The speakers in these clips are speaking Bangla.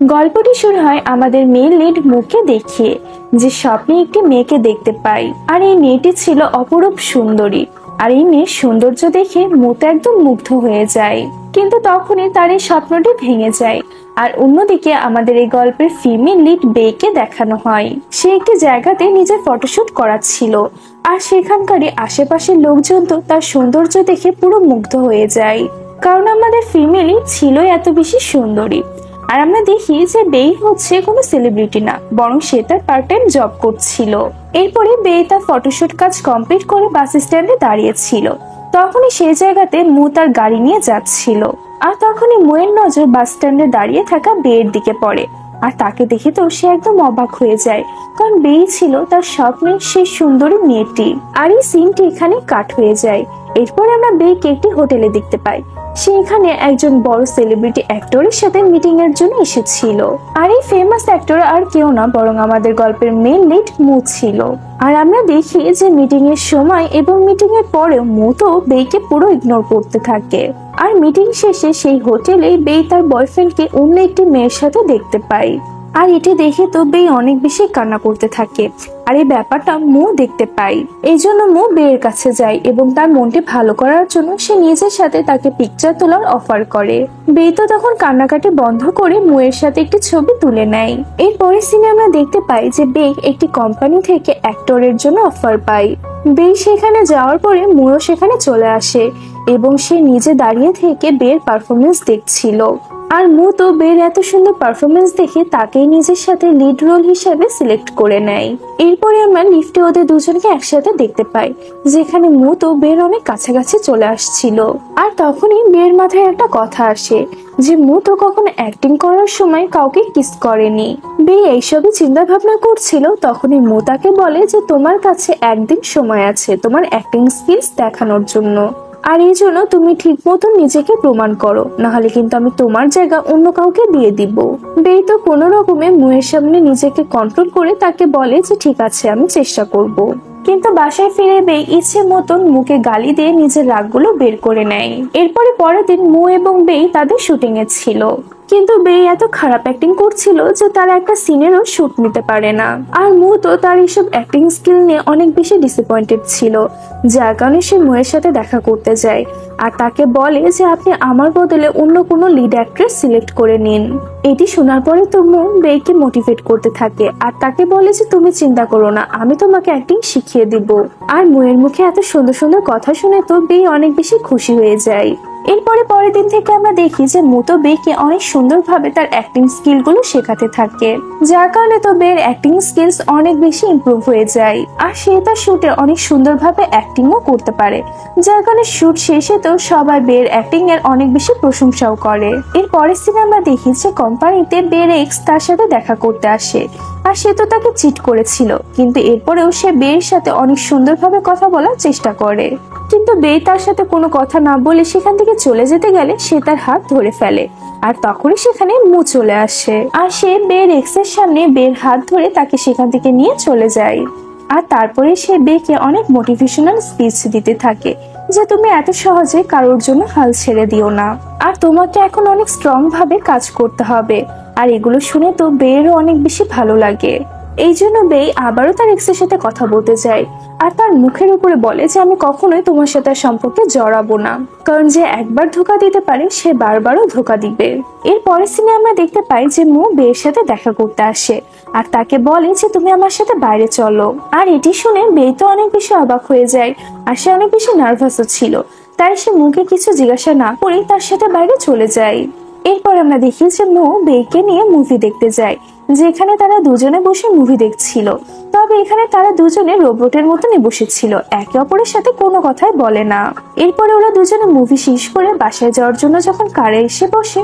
গল্পটি শুরু হয় আমাদের মেইন লিড মুকে দেখিয়ে, যে স্বপ্নে একটি মেয়েকে দেখতে পাই। আর এই মেয়েটি ছিল অপরূপ সুন্দরী। আর এই মেয়ের সৌন্দর্য দেখে মুতো একদম মুগ্ধ হয়ে যায়। কিন্তু তখনই তার এই স্বপ্নটি ভেঙে যায়। আর অন্যদিকে আমাদের এই গল্পের ফিমেল লিড বেকে দেখানো হয়, সে একটি জায়গাতে নিজের ফটোশুট করাচ্ছিল। আর সেখানকারই আশেপাশের লোকজন তো তার সৌন্দর্য দেখে পুরো মুগ্ধ হয়ে যায়, কারণ আমাদের ফিমেলই ছিল এত বেশি সুন্দরী। আর আমরা দেখি যে বেই হচ্ছে কোনো সেলিব্রিটি না, বরং সে তার পার্ট টাইম জব করছিল। এরপরে বেই তার ফটোশুট কাজ কমপ্লিট করে বাস স্ট্যান্ডে দাঁড়িয়েছিল। তখনই সেই জায়গাতে মু তার গাড়ি নিয়ে যাচ্ছিল। আর তখনই মুয়ের নজর বাস স্ট্যান্ডে দাঁড়িয়ে থাকা বেয়ের দিকে পড়ে। আর তাকে দেখে তো সে একদম অবাক হয়ে যায়, কারণ বেই ছিল তার স্বপ্নের সেই সুন্দরী মেয়েটি। আর এই সিনটি এখানে কাট হয়ে যায়। এরপর আমরা বেইকে একটি হোটেলে দেখতে পাই। সে এখানে একজন বড় সেলিব্রিটি অ্যাক্টরের সাথে মিটিং এর জন্য এসেছিল। আর এই ফেমাস অ্যাক্টর আর কেউ না, বরং আমাদের গল্পের মেইন লিড মু ছিল। আর আমরা দেখি যে মিটিং এর সময় এবং মিটিং এর পরেও মু তো বেইকে পুরো ইগনোর করতে থাকে। আর মিটিং শেষে সেই হোটেলে বেই তার বয়ফ্রেন্ডকে অন্য একটি মেয়ের সাথে দেখতে পায়। আর এটি দেখে তো বেই অনেক বেশি কান্না করতে থাকে। আর এই ব্যাপারটা মু দেখতে পাই। এই জন্য মু বেয়ের কাছে যায় এবং তার মনটি ভালো করার জন্য সে নিজের সাথে তাকে পিকচার তোলার অফার করে। বে তো তখন কান্নাকাটি বন্ধ করে মুয়ের সাথে একটি ছবি তুলে নেয়। এরপরে সিনে আমরা দেখতে পাই যে বে একটি কোম্পানি থেকে অ্যাক্টরের জন্য অফার পায়। বে সেখানে যাওয়ার পরে মুও সেখানে চলে আসে এবং সে নিজে দাঁড়িয়ে থেকে বের পারফরমেন্স দেখছিল। আর মু তো বের এত সুন্দর পারফরমেন্স দেখে তাকেই নিজের সাথে লিড রোল হিসেবে সিলেক্ট করে নেয়। এরপরে আমরা লিফটে ওদের দুজনকে একসাথে দেখতে পাই, যেখানে মু তো বের অনেক কাছাকাছি চলে আসছিল। আর তখনই বের মাথায় একটা কথা আসে যে মু তো কখনো অ্যাক্টিং করার সময় কাউকে কিস করেনি। বে এইসবই চিন্তা ভাবনা করছিল। তখনই মু তাকে বলে যে তোমার কাছে একদিন সময় আছে তোমার অ্যাক্টিং স্কিলস দেখানোর জন্য। আর এই জন্য তুমি ঠিক মতো নিজেকে প্রমাণ করো, নাহলে কিন্তু আমি তোমার জায়গা অন্য কাউকে দিয়ে দিব। বেই তো কোনো রকমে মুয়ের সামনে নিজেকে কন্ট্রোল করে তাকে বলে যে ঠিক আছে আমি চেষ্টা করব। কিন্তু বাসায় ফিরে বেই ইচ্ছে মতন মুকে গালি দিয়ে নিজের রাগগুলো বের করে নেয়। এরপরে পরের দিন মু এবং বেই তাদের শুটিং এ ছিল। কিন্তু বেই এত খারাপ অ্যাক্টিং করছিল যে তারা একটা সিনেরও শুট নিতে পারে না। আর মু তো তার এইসব অ্যাক্টিং স্কিল নিয়ে অনেক বেশি ডিসঅ্যাপয়েন্টেড ছিল, যার কারণে সে মুয়ের সাথে দেখা করতে যায়। আর তাকে বলে যে আপনি আমার বদলে অন্য কোনো লিড অ্যাক্ট্রেস সিলেক্ট করে নিন। এটি শোনার পরে তো মু বেইকে মোটিভেট করতে থাকে আর তাকে বলে যে তুমি চিন্তা করো না, আমি তোমাকে অ্যাক্টিং শিখিয়ে দিব। আর মুয়ের মুখে এত সুন্দর সুন্দর কথা শুনে তো বেই অনেক বেশি খুশি হয়ে যায়। এরপরে পরের দিন থেকে আমরা দেখি যে মু তো বেকে অনেক সুন্দরভাবে তার অ্যাক্টিং স্কিল গুলো শেখাতে থাকে, যার কারণে তো বের অ্যাক্টিং স্কিলস অনেক বেশি ইমপ্রুভ হয়ে যায়। আর সে তার শুটে অনেক সুন্দরভাবে অ্যাক্টিংও করতে পারে, যার কারণে শুট শেষে তো সবাই বের অ্যাক্টিং এর অনেক বেশি প্রশংসাও করে। এর পরের দিন আমরা দেখি যে কোম্পানিতে বের এক্স তার সাথে দেখা করতে আসে। আর সে তো তাকে চিট করেছিল, কিন্তু এরপরেও সে বের সাথে অনেক সুন্দরভাবে কথা বলার চেষ্টা করে। কিন্তু বে তার সাথে কোনো কথা না বলে সেখান থেকে চলে যেতে গেলে সে তার হাত ধরে ফেলে। আর তখনই সেখানে মু চলে আসে আর সে বের এক্সের সামনে বের হাত ধরে তাকে সেখান থেকে নিয়ে চলে যায়। আর তারপরে সে বেকে অনেক মোটিভেশনাল স্পিচ দিতে থাকে যে তুমি এত সহজে কারোর জন্য হাল ছেড়ে দিও না, আর তোমাকে এখন অনেক স্ট্রং ভাবে কাজ করতে হবে। আর এগুলো শুনে তো বেরও অনেক বেশি ভালো লাগে। এই জন্য বে আবারও তার এক্সের সাথে কথা বলতে যায় আর তার মুখের উপরে বলে যে আমি কখনোই তোমার সাথে সম্পর্কে জড়াবো না, কারণ যে একবার ধোকা দিতে পারে সে বারবারও ধোকা দিবে। এর পরের সিনে আমরা দেখতে পাই যে মু বের সাথে দেখা করতে আসে আর তাকে বলে যে তুমি আমার সাথে বাইরে চলো। আর এটি শুনে বে তো অনেক বেশি অবাক হয়ে যায় আর সে অনেক বেশি নার্ভাসও ছিল, তাই সে মুকে কিছু জিজ্ঞাসা না করে তার সাথে বাইরে চলে যায়। এরপর আমরা দেখি যে মু বেকে নিয়ে মুভি দেখতে যায়, যেখানে তারা দুজনে বসে মুভি দেখছিল। তবে এখানে তারা দুজনে রোবটের মতনই বসেছিল, একে অপরের সাথে কোনো কথাই বলে না। এরপরে ওরা দুজনে মুভি শেষ করে বাসায় যাওয়ার জন্য যখন কারে এসে বসে,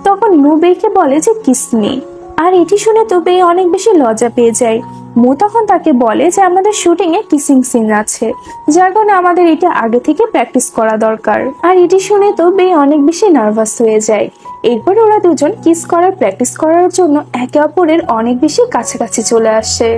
তখন মু বেকে বলে যে কিস মি। আর এটি শুনে তো বে অনেক বেশি লজ্জা পেয়ে যায়। মু তখন তাকে বলে যে আমাদের শুটিং এ কিসিং সিন আছে, যার কারণে আমাদের এটা আগে থেকে প্র্যাকটিস করা দরকার। আর এটি শুনে তো বে অনেক বেশি নার্ভাস হয়ে যায়। এরপরে ওরা দুজন কিস করার প্র্যাকটিস করার জন্য একে অপরের অনেক বেশি কাছাকাছি চলে আসে।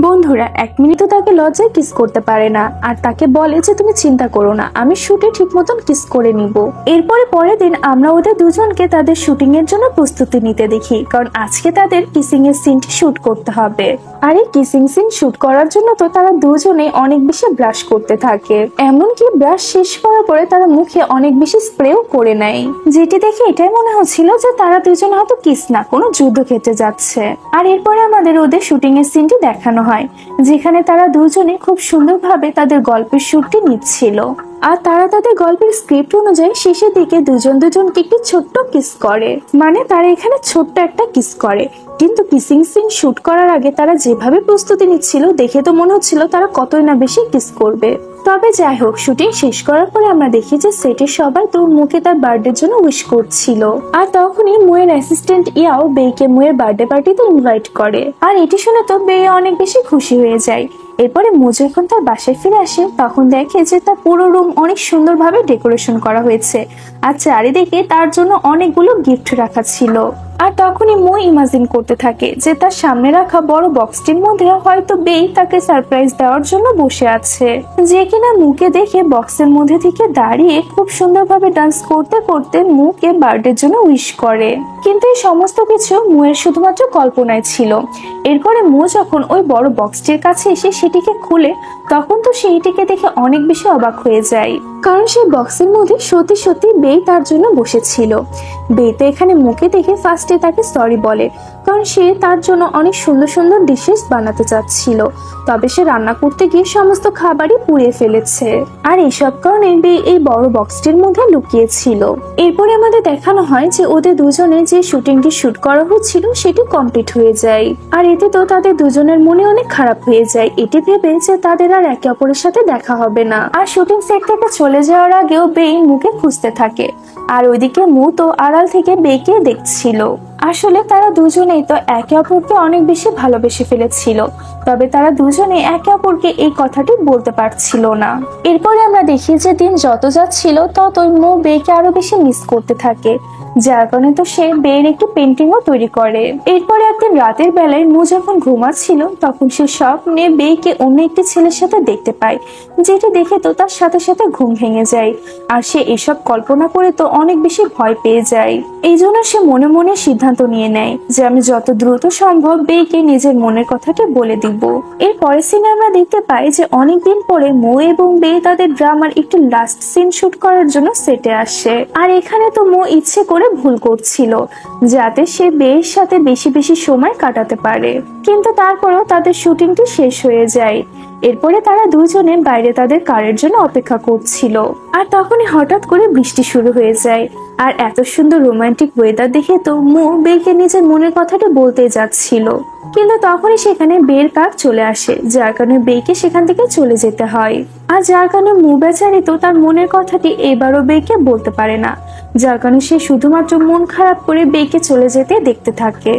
বন্ধুরা 1 মিনিটও তাকে লজ্জায় কিস করতে পারে না, আর তাকে বলে যে তুমি চিন্তা করো না, আমি শুটে ঠিক মতন কিস করে নিব। এরপরে পরের দিন আমরা ওদের দুজনকে তাদের শুটিং এর জন্য প্রস্তুতি নিতে দেখি, কারণ আজকে তাদের কিসিং এর সিনটি শুট করতে হবে। আর এই কিসিং সিন শুট করার জন্য তো তারা দুজনে অনেক বেশি ব্রাশ করতে থাকে, এমনকি ব্রাশ শেষ করার পরে তারা মুখে অনেক বেশি স্প্রেও করে নেয়, যেটি দেখে এটাই মনে হচ্ছিল যে তারা দুজনে হয়তো কিস না কোনো যুদ্ধক্ষেত্রে যাচ্ছে। আর এরপরে আমাদের ওদের শুটিং এর সিনটি দেখানো হয়, যেখানে তারা দুজনে খুব সুন্দরভাবে তাদের গল্পের শুটটি নিচ্ছিল। আর তারা তাদের গল্পের স্ক্রিপ্ট অনুযায়ী শেষের দিকে দুজন দুজনকে একটি ছোট্ট কিস করে, মানে তারা এখানে ছোট্ট একটা কিস করে। কিন্তু কিসিং সিন শুট করার আগে তারা যেভাবে প্রস্তুতি নিচ্ছিল দেখে তো মনে হচ্ছিল তারা কতই না বেশি কিস করবে। তবে যাই হোক, শুটিং শেষ করার পরে আমরা দেখি যে সেটের সবাই তো মুকে তার বার্থডের জন্য উইশ করছিল। আর তখনই মুয়ের অ্যাসিস্ট্যান্ট ইয়াও বেইকে মুয়ের বার্থডে পার্টিতে ইনভাইট করে, আর এটি শুনে তো বে অনেক বেশি খুশি হয়ে যায়। এরপরে মু যখন তার বাসায় ফিরে আসে তখন দেখে যে তার পুরো রুম অনেক সুন্দরভাবে ডেকোরেশন করা হয়েছে, আর চারিদিকে তার জন্য অনেকগুলো গিফট রাখা ছিল। আর তখনই মু ইমাজিন করতে থাকে যে তার সামনে রাখা বড় বক্সটির মধ্যে হয়তো বেই তাকে সারপ্রাইজ দেওয়ার জন্য বসে আছে, যে কিনা মুকে দেখে বক্সের মধ্যে থেকে দাঁড়িয়ে খুব সুন্দরভাবে ডান্স করতে করতে মুকে বার্থডের জন্য উইশ করে। কিন্তু এই সমস্ত কিছু মুয়ের শুধুমাত্র কল্পনায় ছিল। এরপরে মু যখন ওই বড় বক্সটির কাছে এসে সেটিকে খুলে তখন তো সেইটিকে দেখে অনেক বেশি অবাক হয়ে যায়, কারণ সেই বক্সের মধ্যে সত্যি সত্যি বেই তার জন্য বসেছিল। বেই তো এখানে মুকে দেখে ফার্স্টে তাকে সরি বলে, কারণ সে তার জন্য অনেক সুন্দর সুন্দর ডিশেস বানাতে চাচ্ছিল, তবে সে রান্না করতে গিয়ে সমস্ত খাবারই পুড়িয়ে ফেলেছে। আর এইসব কারণে বেই এই বড় বক্সটির মধ্যে লুকিয়েছিল। এরপরে আমাদের দেখানো হয় যে ওদের দুজনের যে শুটিংটি শুট করা হচ্ছিল সেটি কমপ্লিট হয়ে যায়। আর এতে তো তাদের দুজনের মনে অনেক খারাপ হয়ে যায়, এটি ভেবে যে তাদের আর একে অপরের সাথে দেখা হবে না। আর শুটিং সেট থেকে চলে যাওয়ার আগেও বেই মুকে খুঁজতে থাকে, আর ওইদিকে মু তো আড়াল থেকে বেইকে দেখছিল। আসলে তারা দুজনেই তো একে অপরকে অনেক বেশি ভালোবেসে ফেলেছিল, তবে তারা দুজনে একে অপরকে এই কথাটি বলতে পারছিল না। এরপরে আমরা দেখি যে দিন যত যাচ্ছিল ততই মু বেইকে আরো বেশি মিস করতে থাকে, যার কারণে তো সে বেইয়ের একটি পেন্টিংও তৈরি করে। এরপরে একদিন রাতের বেলায় মু যখন ঘুমাচ্ছিল তখন সে স্বপ্নে বেইকে অন্য একটি ছেলের সাথে দেখতে পায়, যেটি দেখে তো তার সাথে সাথে ঘুম ভেঙে যায়। আর সে এসব কল্পনা করে তো অনেক বেশি ভয় পেয়ে যায়। এই জন্য সে মনে মনে সিদ্ধান্ত নিয়ে নেয় যে আমি যত দ্রুত সম্ভব বেইকে নিজের মনের কথাটি বলে দিব। এর পরের সিনে আমরা দেখতে পাই যে অনেকদিন পরে মু এবং বেই তাদের ড্রামার একটি লাস্ট সিন শুট করার জন্য সেটে আসে। আর এখানে তো মু ইচ্ছে করে ভুল করছিল যাতে সে বেইয়ের সাথে বেশি বেশি সময় কাটাতে পারে, কিন্তু তারপরেও তাদের শুটিংটি শেষ হয়ে যায়। এরপরে তারা দুজনে বাইরে তাদের কারের জন্য অপেক্ষা করছিল, আর তখনই হঠাৎ করে বৃষ্টি শুরু হয়ে যায়। আর এত সুন্দর রোমান্টিক ওয়েদার দেখে তো মু বেইকে নিজের মনের কথাটা বলতে যাচ্ছিল, কিন্তু তখনই সেখানে বের কার চলে আসে, যার কারণে বেইকে সেখান থেকে চলে যেতে হয়। আর যার কারণে মু বেচারি তো তার মনের কথাটি এবারও বেইকে বলতে পারে না, যার কারণে সে শুধুমাত্র মন খারাপ করে বেইকে চলে যেতে দেখতে থাকে।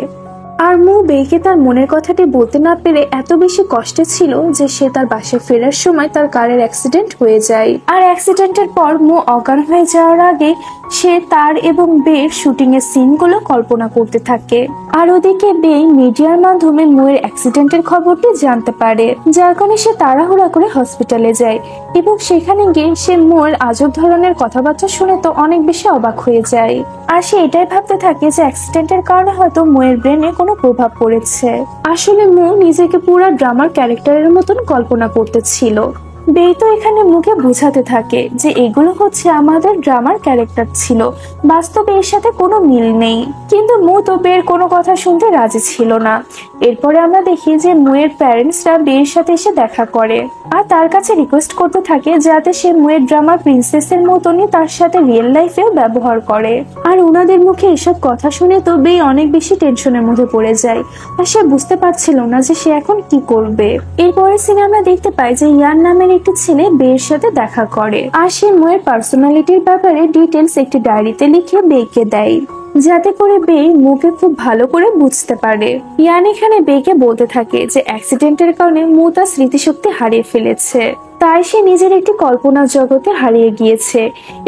আর মু বেইকে তার মনের কথাটি বলতে না পেরে এত বেশি কষ্টে ছিল যে সে তার বাসায় ফেরার সময় তার কারের অ্যাক্সিডেন্ট হয়ে যায়। আর অ্যাক্সিডেন্টের পর মু অজ্ঞান হয়ে যাওয়ার আগে সে তার এবং বের শুটিং এর সিনগুলো কল্পনা করতে থাকে। আর ওদিকে বেই মিডিয়ার মাধ্যমে মুয়ের অ্যাক্সিডেন্টের খবরটি জানতে পারে, যার কারণে সে তাড়াহুড়া করে হসপিটালে যায় এবং সেখানে গিয়ে সে মুয়ের আজব ধরনের কথাবার্তা শুনে তো অনেক বেশি অবাক হয়ে যায়। আর সে এটাই ভাবতে থাকে যে অ্যাক্সিডেন্টের কারণে হয়তো মুয়ের ব্রেনে কোনো প্রভাব পড়েছে। আসলে মু নিজেকে পুরো ড্রামার ক্যারেক্টারের মতন কল্পনা করতেছিল। বেই তো এখানে মুখে বোঝাতে থাকে যে এগুলো হচ্ছে আমাদের ড্রামার ক্যারেক্টার ছিল, বাস্তবে এর সাথে কোনো মিল নেই। কিন্তু মু তো বের কোনো কথা শুনতে রাজি ছিল না। এরপরে আমরা দেখি যে মুয়ের প্যারেন্টসরা বের সাথে এসে দেখা করে আর তার কাছে রিকোয়েস্ট করতে থাকে যাতে সে মুয়ের ড্রামার প্রিন্সেসের মতনই তার সাথে রিয়েল লাইফেও ব্যবহার করে। আর ওনাদের মুখে এসব কথা শুনে তো বেই অনেক বেশি টেনশনের মধ্যে পড়ে যায়, আর সে বুঝতে পারছিল না যে সে এখন কি করবে। এরপরে সিনে আমরা দেখতে পাই যে ইয়ান নামের একটি ছেলে বের সাথে দেখা করে, আর সে মুয়ের পার্সোনালিটির ব্যাপারে ডিটেলস একটি ডায়েরিতে লিখে বেইকে দেয়, যাতে করে বেই মুকে খুব ভালো করে বুঝতে পারে। ইয়ান এখানে বেইকে বলতে থাকে যে অ্যাক্সিডেন্টের কারণে মু তার স্মৃতিশক্তি হারিয়ে ফেলেছে, তাই সে নিজের একটি কল্পনার জগতে হারিয়ে গিয়েছে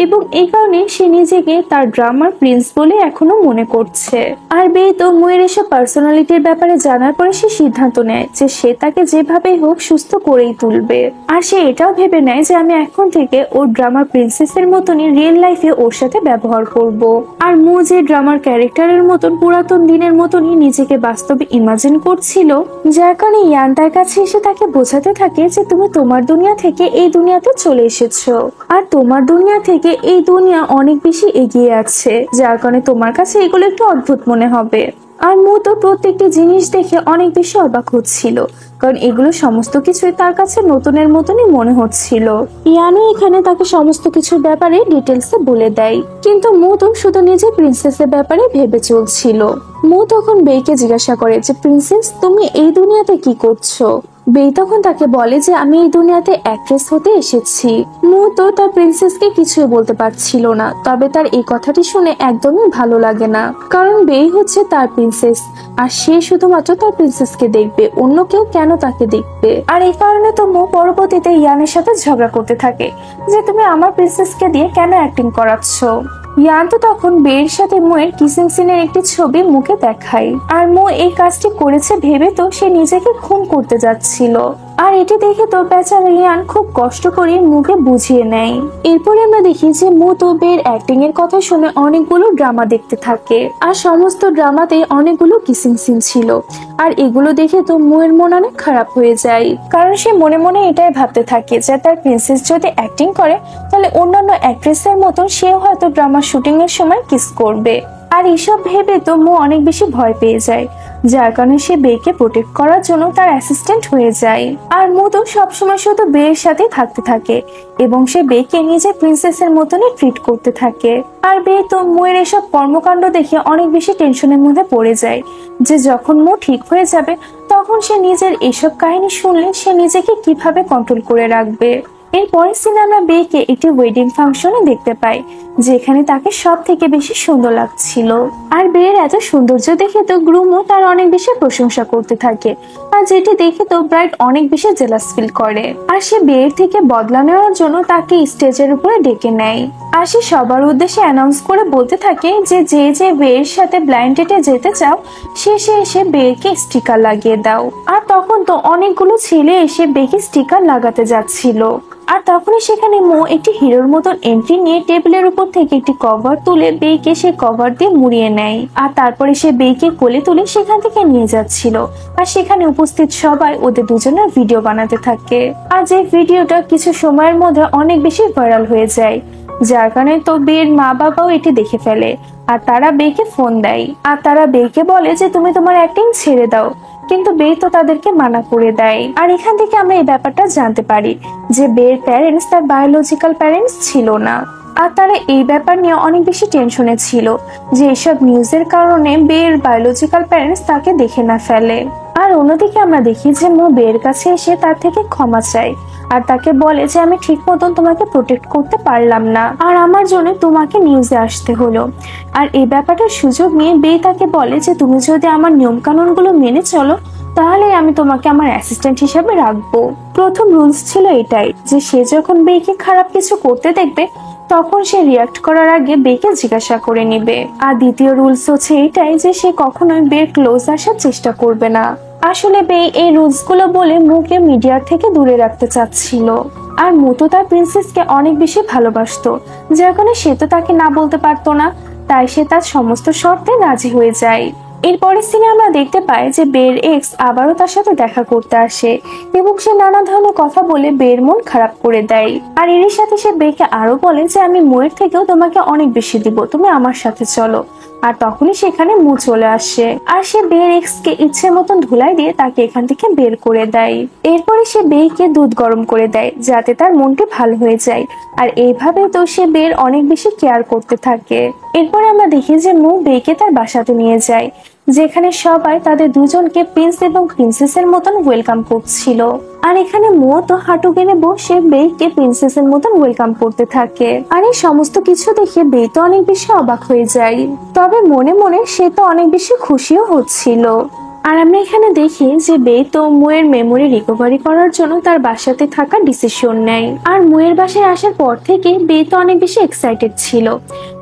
এবং এই কারণে সে নিজেকে তার ড্রামার প্রিন্স বলে এখনো মনে করছে। আর বেই তো মুয়ের এসব পার্সোনালিটির ব্যাপারে জানার পরে সে সিদ্ধান্ত নেয় যে সে তাকে যেভাবেই হোক সুস্থ করেই তুলবে। আর সে এটাও ভেবে নেয় যে আমি এখন থেকে ওর ড্রামার প্রিন্সেসের মতনই রিয়েল লাইফে ওর সাথে ব্যবহার করব। আর মু যে ড্রামার ক্যারেক্টারের মতন পুরাতন দিনের মতনই নিজেকে বাস্তবে ইমাজিন করছিল, যার কারণে ইয়ান তার কাছে এসে তাকে বোঝাতে থাকে যে তুমি তোমার দুনিয়া থেকে এই দুনিয়াতে চলে এসেছো আর তোমার দুনিয়া থেকে এই দুনিয়া অনেক বেশি এগিয়ে আছে, যার কারণে তোমার কাছে এগুলো একটু অদ্ভুত মনে হবে। আর মু তো প্রত্যেকটি জিনিস দেখে অনেক বেশি অবাক হচ্ছিল, কারণ এগুলো সমস্ত কিছুই তার কাছে নতুনের মতনই মনে হচ্ছিল। ইয়ানও এখানে তাকে সমস্ত কিছুর ব্যাপারে ডিটেলসে বলে দেয়, কিন্তু মু তো শুধু নিজের প্রিন্সেসের ব্যাপারে ভেবে চলছিল। মু তখন বেইকে জিজ্ঞাসা করে যে প্রিন্সেস তুমি এই দুনিয়াতে কি করছো। বেই তখন তাকে বলে যে আমি এই দুনিয়াতে অ্যাক্ট্রেস হতে এসেছি। মু তো তার প্রিন্সেসকে কিছুই বলতে পারছিল না, তবে তার এই কথাটি শুনে একদমই ভালো লাগে না, কারণ বেই হচ্ছে তার প্রিন্সেস আর সে শুধুমাত্র তার প্রিন্সেসকে দেখবে, অন্য কেউ কেন তাকে দেখবে। আর এই কারণে তো মু পরবর্তীতে ইয়ানের সাথে ঝগড়া করতে থাকে যে তুমি আমার প্রিন্সেসকে দিয়ে কেন অ্যাক্টিং করাচ্ছ। ইয়ান তো তখন বের সাথে মুয়ের কিসিং সিনের একটি ছবি মুখে দেখায়, আর মু এই কাজটি করেছে ভেবে তো সে নিজেকে খুন করতে যাচ্ছিল। আর এটি দেখে তো বেচারা ইয়ান খুব কষ্ট করে মুকে বুঝিয়ে নেয়। এরপরে আমরা দেখি যে মু তো বের অ্যাক্টিং এর কথা শুনে অনেকগুলো ড্রামা দেখতে থাকে, আর সমস্ত ড্রামাতে অনেকগুলো কিসিং সিন ছিল। আর এগুলো দেখে তো মুয়ের মন অনেক খারাপ হয়ে যায়, কারণ সে মনে মনে এটাই ভাবতে থাকে যে তার প্রিন্সেস যদি অ্যাক্টিং করে তাহলে অন্যান্য অ্যাক্ট্রেসের মতন সেও হয়তো ড্রামা শুটিং এর সময় কিস করবে। আর এসব ভেবে তো মু অনেক বেশি ভয় পেয়ে যায়, যার কারণে সে বেকে প্রোটেক্ট করার জন্য তার অ্যাসিস্ট্যান্ট হয়ে যায়। আর মু তো সবসময় শুধু বের সাথে থাকতে থাকে এবং সে বেকে নিজের প্রিন্সেসের মতনই ট্রিট করতে থাকে। আর বে তো মুয়ের এসব কর্মকাণ্ড দেখে অনেক বেশি টেনশনের মধ্যে পড়ে যায় যে যখন মু ঠিক হয়ে যাবে তখন সে নিজের এসব কাহিনী শুনলে সে নিজেকে কিভাবে কন্ট্রোল করে রাখবে। এরপরের সিনে আমরা বেকে একটি ওয়েডিং ফাংশনে দেখতে পাই, যেখানে তাকে সব থেকে বেশি সুন্দর লাগছিল। আর বের এত সৌন্দর্য দেখে তো গ্রুমও তার অনেক বেশি প্রশংসা করতে থাকে, আর যেটি দেখে তো ব্রাইট অনেক বেশি জেলাস ফিল করে। আর সে বের থেকে বদলা নেওয়ার জন্য তাকে স্টেজের উপরে ডেকে নেয়। আর সে সবার উদ্দেশ্যে অ্যানাউন্স করে বলতে থাকে যে যে যে বের সাথে ব্লাইন্ড ডেটে যেতে চাও শেষে এসে বেরকে স্টিকার লাগিয়ে দাও। আর তখন তো অনেকগুলো ছেলে এসে বেকে স্টিকার লাগাতে যাচ্ছিল। আর তখনই সেখানে মো একটি হিরোর মতন এন্ট্রি নিয়ে টেবিলের উপর থেকে একটি কভার তুলে বেইকে সে কভার দিয়ে মুড়িয়ে নেয়। আর তারপরে সে বেইকে কোলে তুলে সেখান থেকে নিয়ে যাচ্ছিল। আর সেখানে উপস্থিত সবাই ওদের দুজনের ভিডিও বানাতে থাকে। আর যে ভিডিওটা কিছু সময়ের মধ্যে অনেক বেশি ভাইরাল হয়ে যায়, যার কারণে তো বের মা বাবাও এটি দেখে ফেলে। আর তারা বেইকে ফোন দেয় আর তারা বেইকে বলে যে তুমি তোমার অ্যাক্টিং ছেড়ে দাও, কিন্তু বে তো তাদেরকে মানা করে দেয়। আর এখান থেকে আমরা এই ব্যাপারটা জানতে পারি যে বের প্যারেন্টস তার বায়োলজিক্যাল প্যারেন্টস ছিল না। আর তারা এই ব্যাপার নিয়ে অনেক বেশি টেনশনে ছিল যে এসব নিউজের কারণে বের বায়োলজিক্যাল প্যারেন্টস তাকে দেখে না ফেলে। আর অন্যদিকে আমরা দেখি যে মো বের কাছে এসে তার থেকে ক্ষমা চায় আর তাকে বলে যে আমি ঠিক মতন তোমাকে প্রোটেক্ট করতে পারলাম না আর আমার জন্য তোমাকে নিউজে আসতে হলো। আর এই ব্যাপারটার সুযোগ নিয়ে বে তাকে বলে যে তুমি যদি আমার নিয়ম কানুন গুলো মেনে চলো তাহলে আমি তোমাকে আমার অ্যাসিস্ট্যান্ট হিসেবে রাখবো। প্রথম রুলস ছিল এটাই যে সে যখন বেকে খারাপ কিছু করতে দেখবে তখন সে রিয়াক্ট করার আগে বেকে জিজ্ঞাসা করে নিবে। আর দ্বিতীয় রুলস হচ্ছে এটাই যে সে কখনোই বের ক্লোজ আসার চেষ্টা করবে না। আসলে বে এই রুলস গুলো বলে মুকে মিডিয়ার থেকে দূরে রাখতে চাচ্ছিল। আর মু তো তার প্রিন্সেসকে অনেক বেশি ভালোবাসতো, যার কারণে সে তো তাকে না বলতে পারতো না, তাই সে তার সমস্ত শর্তে রাজি হয়ে যায়। এরপরের সিনে আমরা দেখতে পাই যে বের এক্স আবারও তার সাথে দেখা করতে আসে এবং সে নানা ধরনের কথা বলে বের মন খারাপ করে দেয়। আর এর সাথে সে বেকে আরো বলে যে আমি মুয়ের থেকেও তোমাকে অনেক বেশি দিব, তুমি আমার সাথে চলো। আর তখনই সেখানে মু চলে আসে আর সে বের এক্স কে ইচ্ছে মতন ধুলাই দিয়ে তাকে এখান থেকে বের করে দেয়। এরপরে সে বেকে দুধ গরম করে দেয় যাতে তার মনটি ভালো হয়ে যায়। আর এইভাবে তো সে বের অনেক বেশি কেয়ার করতে থাকে। এরপরে আমরা দেখি যে মু বেকে তার বাসাতে নিয়ে যায়, যেখানে সবাই তাদের দুজনকে প্রিন্স এবং প্রিন্সেসের মতন ওয়েলকাম করছিল। আর এখানে মো তো হাঁটু গেড়ে বসে বেইকে প্রিন্সেসের মতন ওয়েলকাম করতে থাকে। আর এই সমস্ত কিছু দেখে বেই তো অনেক বেশি অবাক হয়ে যায়, তবে মনে মনে সে তো অনেক বেশি খুশিও হচ্ছিল। আর আমরা এখানে দেখি যে বে তো মুয়ের মেমোরি রিকভারি করার জন্য তার বাসাতে থাকা ডিসিশন নেয়। আর মুয়ের বাসায় আসার পর থেকে বে তো অনেক বেশি এক্সাইটেড ছিল,